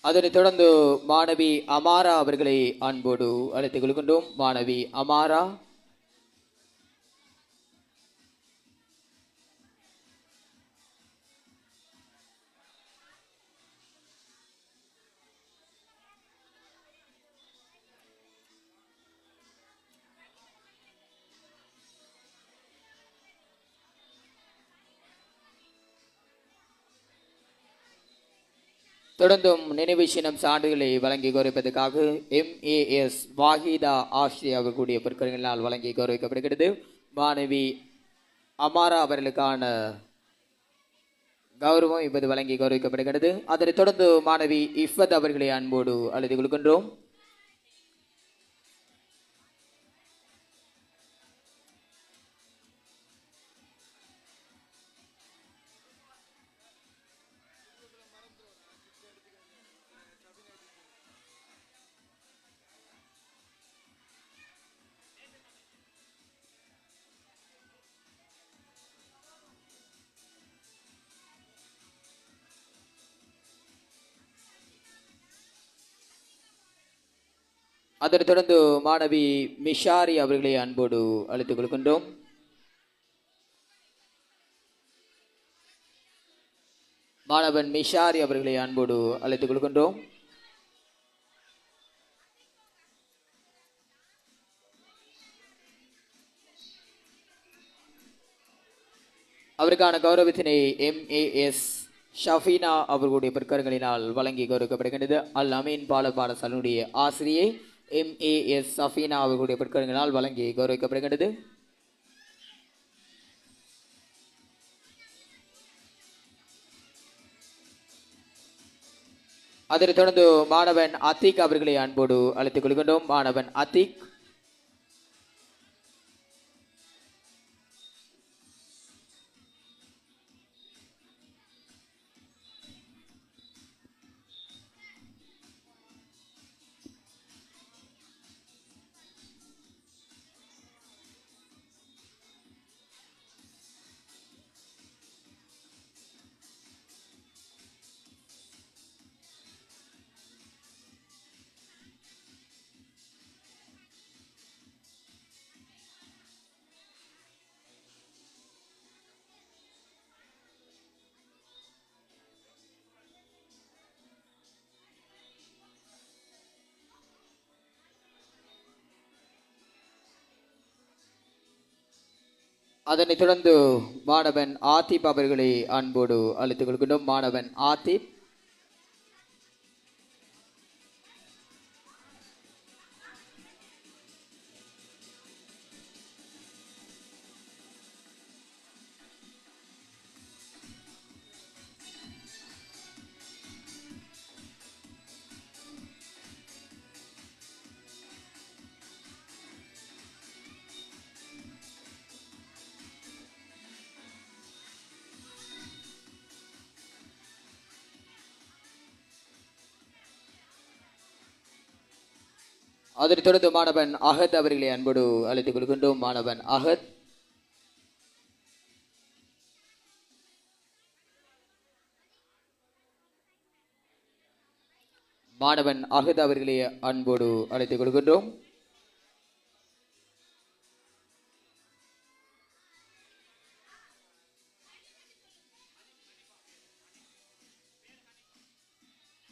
அதனைத் தொடர்ந்து மாணவி அமாரா அவர்களை அன்போடு அழைத்துக் கொள்கின்றோம். மாணவி அமாரா, தொடர்ந்தும் நினைவு சின்னம் சான்றுகளை வழங்கி கௌரவிப்பதற்காக MAS வாஹிதா ஆஸ்ரே அவர்களுடைய பொருட்களினால் வழங்கி கௌரவிக்கப்படுகிறது. மாணவி அமாரா அவர்களுக்கான கௌரவம் இப்போது வழங்கி கௌரவிக்கப்படுகிறது. அதனைத் தொடர்ந்து மாணவி இஃபத் அவர்களை அன்போடு அழைத்துக் கொள்கின்றோம். அதனைத் தொடர்ந்து மாணவி மிஷாரி அவர்களை அன்போடு அழைத்துக் கொள்கின்றோம். மாணவன் மிஷாரி அவர்களை அன்போடு அழைத்துக் கொள்கின்றோம். அவருக்கான கௌரவத்தினை MAS ஷஃபீனா அவர்களுடைய பிற்கரங்களினால் வழங்கி கௌரவிக்கப்படுகின்றது. அல் அமீன் பாடசாலையினுடைய ஆசிரியை MAS ஷஃபீனா அவர்களுடைய பிற்கரங்களினால் வழங்கி கௌரவிக்கப்படுகின்றது. அதனைத் தொடர்ந்து மாணவன் அத்திக் அவர்களை அன்போடு அழைத்துக் கொள்கின்றோம். மாணவன் அத்திக். அதனைத் தொடர்ந்து மாணவன் ஆத்திப் அவர்களை அன்போடு அழைத்துக் கொள்கின்றோம். மாணவன் ஆத்திப். அதனைத் தொடர்ந்து மாணவன் அகத் அவர்களை அன்போடு அழைத்துக் கொள்கின்றோம். மாணவன் அகத். மாணவன் அகத் அவர்களை அன்போடு அழைத்துக் கொள்கின்றோம்.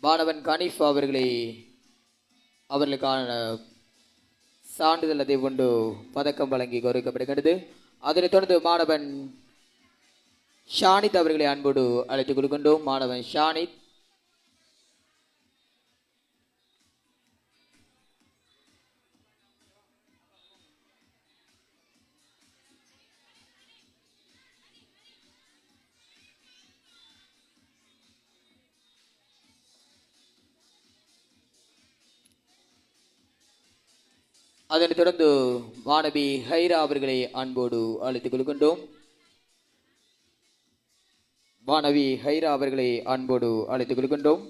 மாணவன் கனிஃப் அவர்களுக்கான சான்றிதழ் அதை கொண்டு பதக்கம் வழங்கி கௌரவிக்கப்படுகிறது. அதனைத் தொடர்ந்து மாணவன் ஷானித் அவர்களை அன்போடு அழைத்துக் கொள்கின்றோம். மாணவன் ஷானித். அதனைத் தொடர்ந்து மாணவி ஹைரா அவர்களை அன்போடு அழைத்துக் கொள்கின்றோம். மாணவி ஹைரா அவர்களை அன்போடு அழைத்துக் கொள்கின்றோம்.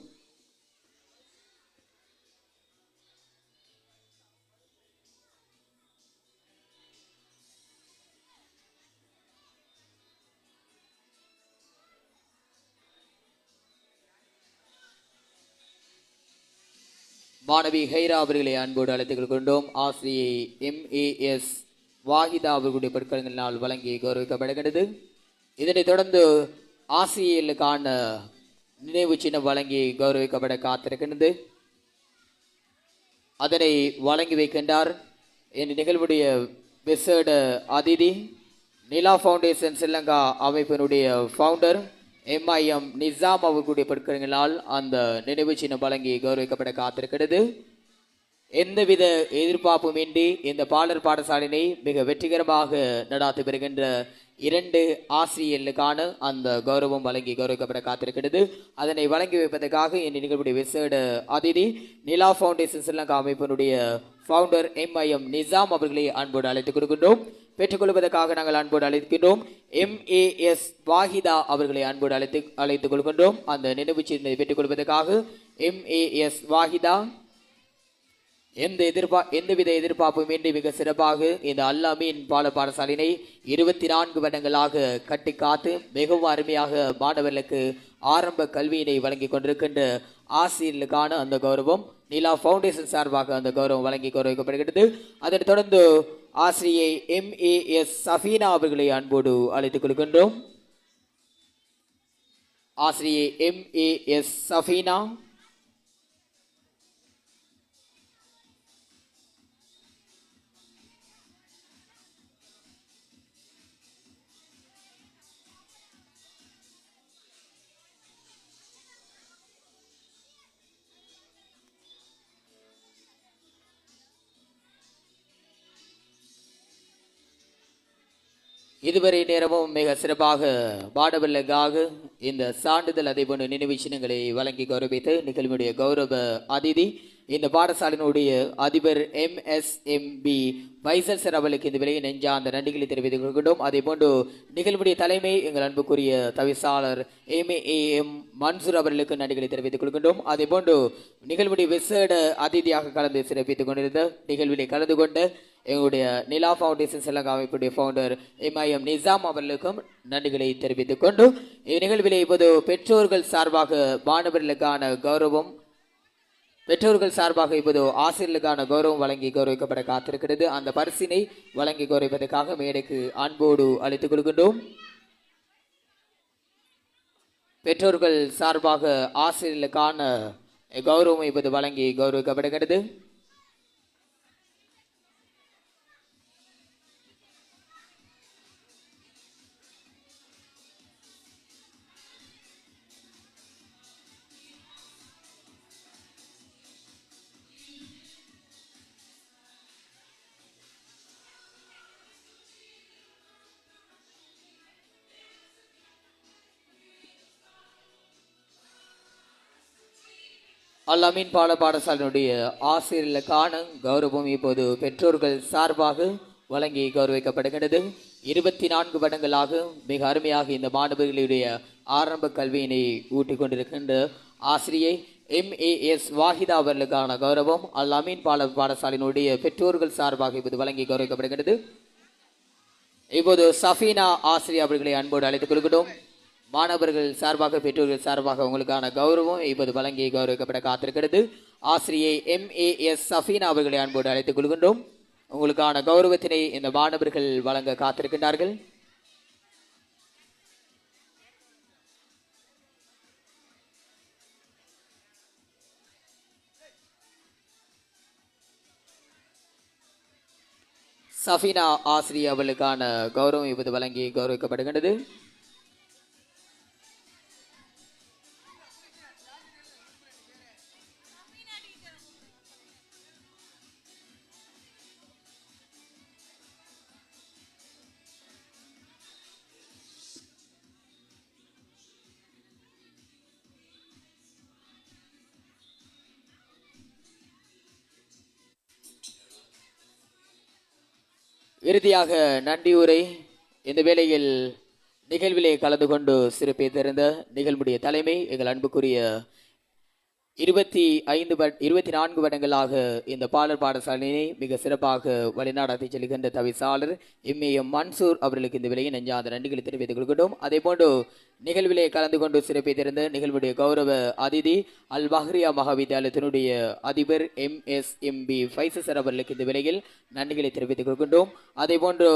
மாணவி ஹைரா அவர்களை அன்போடு அழைத்துக் கொண்டோம். ஆசிரியை MAS வாஹிதா அவர்களுடைய பொருட்களினால் வழங்கி கௌரவிக்கப்படுகிறது. இதனைத் தொடர்ந்து ஆசிரியர்களுக்கான நினைவு சின்னம் வழங்கி கௌரவிக்கப்பட காத்திருக்கின்றது. அதனை வழங்கி வைக்கின்றார் இந்த நிகழ்வுடைய விசேட அதிதி நிலா ஃபவுண்டேஷன் ஸ்ரீலங்கா அமைப்பினுடைய ஃபவுண்டர் MIM நிசாம் அவர்களுடைய பொருட்களினால் அந்த நினைவு சின்னம் வழங்கி கௌரவிக்கப்பட காத்திருக்கிறது. எந்தவித எதிர்பார்ப்பும் இன்றி இந்த பாடசாலையினை மிக வெற்றிகரமாக நடாத்தி வருகின்ற 2 ஆசிரியர்களுக்கான அந்த கௌரவம் வழங்கி கௌரவிக்கப்பட காத்திருக்கிறது. அதனை வழங்கி வைப்பதற்காக இந்த நிகழ்வுடைய விசேட அதிதி நிலா ஃபவுண்டேஷன் ஸ்ரீலங்கா அமைப்பினுடைய ஃபவுண்டர் MIM நிசாம் அவர்களை அன்போடு அழைத்துக் கொடுக்கின்றோம். பெற்றுக்கொள்வதற்காக நாங்கள் அன்போடு அழைக்கின்றோம். MAS வாஹிதா அவர்களை அன்போடு அழைத்துக் கொள்கின்றோம். அந்த நினைவு சின்னத்தை பெற்றுக்கொள்வதற்காக MAS வாஹிதா. எந்தவித எதிர்பார்ப்பும் இன்றி மிக சிறப்பாக இந்த அல் அமீன் பாடசாலையினை 24 வருடங்களாக கட்டி காத்து மிகவும் அருமையாக மாணவர்களுக்கு ஆரம்ப கல்வியினை வழங்கி கொண்டிருக்கின்ற ஆசிரியர்களுக்கான அந்த கௌரவம் நிலா ஃபவுண்டேஷன் சார்பாக அந்த கௌரவம் வழங்கி கௌரவிக்கப்படுகிறது. அதனைத் தொடர்ந்து ஆசிரியை MAS சஃபீனா அவர்களை அன்போடு அழைத்துக் கொள்கின்றோம். ஆசிரியை MAS சஃபீனா. இதுவரை நேரமும் மிக சிறப்பாக பாடவர்களுக்காக இந்த சான்றிதழ் அதே போன்ற நினைவு சின்னங்களை வழங்கி கௌரவித்து நிகழ்வுடைய கௌரவ அதிதி இந்த பாடசாலையினுடைய அதிபர் MSMB வைசல் சார் அவர்களுக்கு இந்த விலையை நெஞ்சார்ந்த நன்றிகளை தெரிவித்துக் கொள்கின்றோம். அதே போன்று நிகழ்வுடைய தலைமை எங்கள் அன்புக்குரிய தவிசாளர் MAM மன்சூர் அவர்களுக்கு நன்றிகளை தெரிவித்துக் கொள்கின்றோம். அதே போன்று நிகழ்வுடைய விசேட அதிதியாக கலந்து சிறப்பித்துக் கொண்டிருந்த நிகழ்விலே கலந்து கொண்ட எங்களுடைய நிலா ஃபவுண்டேஷன் ஸ்ரீலங்கா அமைப்புடைய ஃபவுண்டர் MIM நிசாம் அவர்களுக்கும் நன்றிகளை தெரிவித்துக் கொண்டு இந்நிகழ்விலே இப்போது பெற்றோர்கள் சார்பாக மாணவர்களுக்கான கௌரவம் பெற்றோர்கள் சார்பாக இப்போது ஆசிரியர்களுக்கான கௌரவம் வழங்கி கௌரவிக்கப்பட காத்திருக்கிறது. அந்த பரிசினை வழங்கி கௌரவிப்பதற்காக மேடைக்கு அன்போடு அழைத்துக் கொள்கின்றோம். பெற்றோர்கள் சார்பாக ஆசிரியர்களுக்கான கௌரவம் இப்போது வழங்கி கௌரவிக்கப்படுகிறது. அல் அமீன் பாடசாலையினுடைய ஆசிரியர்களுக்கான கௌரவம் இப்போது பெற்றோர்கள் சார்பாக வழங்கி கௌரவிக்கப்படுகிறது. 24 வருடங்களாக மிக அருமையாக இந்த மாணவர்களுடைய ஆரம்ப கல்வியினை ஊட்டிக் கொண்டிருக்கின்ற ஆசிரியை MAS வாஹிதா அவர்களுக்கான கௌரவம் அல் அமீன் பாடசாலையினுடைய பெற்றோர்கள் சார்பாக இப்போது வழங்கி கௌரவிக்கப்படுகிறது. இப்போது சஃபீனா ஆசிரியர் அவர்களை அன்போடு அழைத்துக் கொள்கிறோம். மாணவர்கள் சார்பாக பெற்றோர்கள் சார்பாக உங்களுக்கான கௌரவம் இப்போது வழங்கி கௌரவிக்கப்பட காத்திருக்கிறது. ஆசிரியை MAS சஃபீனா அவர்களை அன்போடு அழைத்துக் கொள்கின்றோம். உங்களுக்கான கௌரவத்தினை இந்த மாணவர்கள் வழங்க காத்திருக்கின்றார்கள். சஃபீனா ஆசிரியர் அவர்களுக்கான கௌரவம் இப்போது வழங்கி கௌரவிக்கப்படுகின்றது. இறுதியாக நன்றியுரை இந்த வேளையில் நிகழ்விலே கலந்து கொண்டு சிறப்பித்திருந்த நிகழ்வுடைய தலைமை எங்கள் அன்புக்குரிய 24 வருடங்களாக இந்த பாடசாலையை மிக சிறப்பாக வழிநடத்தி செல்கின்ற தவிசாளர் MAM மன்சூர் அவர்களுக்கு இந்த வேளையை நெஞ்சார்ந்த நன்றிகளை தெரிவித்துக் கொள்கிறோம். அதே போன்று நிகழ்விலே கலந்து கொண்டு சிறப்பித்திருந்த நிகழ்வுடைய கௌரவ அதிதி அல் பஹ்ரியா மகாவித்யாலயத்தினுடைய அதிபர் MSMB ஃபைசல் சார் அவர்களுக்கு இந்த வேளையில் நன்றிகளை தெரிவித்துக் கொள்கின்றோம். அதே போன்று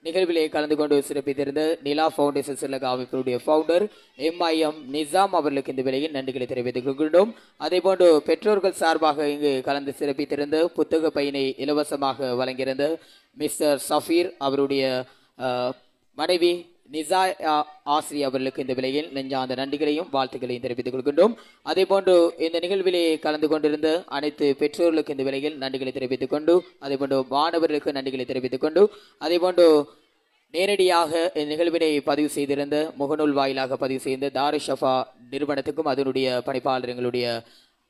நிகழ்விலே கலந்து கொண்டு சிறப்பித்திருந்த நிலா ஃபவுண்டேஷன் ஸ்ரீலங்கா அமைப்பினுடைய ஃபவுண்டர் MIM நிசாம் அவர்களுக்கு இந்த வேளையில் நன்றிகளை தெரிவித்துக் கொள்கின்றோம். அதே போன்று பெற்றோர்கள் சார்பாக இங்கு கலந்து சிறப்பித்திருந்த புத்தக பையினை இலவசமாக வழங்கியிருந்த மிஸ்டர் சஃபீர் அவருடைய மனைவி நிசா ஆசிரியர் அவர்களுக்கு இந்த விலையில் நெஞ்சார்ந்த நன்றிகளையும் வாழ்த்துக்களையும் தெரிவித்துக் கொள்கின்றோம். அதே போன்று இந்த நிகழ்விலே கலந்து கொண்டிருந்த அனைத்து பெற்றோர்களுக்கு இந்த விலையில் நன்றிகளை தெரிவித்துக் கொண்டு அதே போன்று மாணவர்களுக்கு நன்றிகளை தெரிவித்துக் கொண்டு அதே போன்று நேரடியாக நிகழ்வினை பதிவு செய்திருந்த முகநூல் வாயிலாக பதிவு செய்த தாருஷஃபா நிறுவனத்துக்கும் அதனுடைய பணிப்பாளர் எங்களுடைய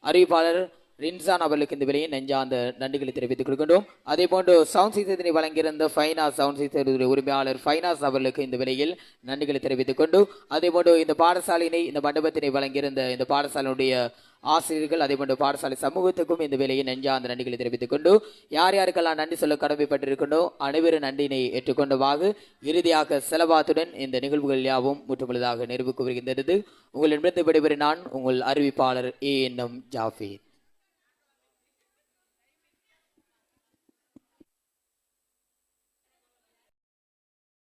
அறிவிப்பாளர் ரின்சான் அவர்களுக்கு இந்த விலையை நெஞ்சார்ந்த நன்றிகளை தெரிவித்துக் கொள்கின்றோம். அதே போன்று சவுண்ட் சிஸ்டத்தினை வழங்கியிருந்த ஃபைனாஸ் சவுண்ட் சிஸ்டத்துடைய உரிமையாளர் ஃபைனாஸ் அவர்களுக்கு இந்த விலையில் நன்றிகளை தெரிவித்துக் கொண்டு அதே போன்று இந்த பாடசாலையினை இந்த மண்டபத்தினை வழங்கியிருந்த இந்த பாடசாலையினுடைய ஆசிரியர்கள் அதே போன்று பாடசாலை சமூகத்துக்கும் இந்த வேலையை நெஞ்சார்ந்த நன்றிகளை தெரிவித்துக் கொண்டு யார் யாருக்கெல்லாம் நன்றி சொல்ல கடமைப்பட்டிருக்கணும் அனைவரும் நன்றியினை ஏற்றுக்கொண்டவாக இறுதியாக செலவாத்துடன் இந்த நிகழ்வுகள் யாவும் முற்றுமுழுதாக நிறைவுக்கு வருகின்றது. உங்களிடமிருந்து விடைபெறும் நான் உங்கள் அறிவிப்பாளர் A.N.M. ஜாஃபீர்.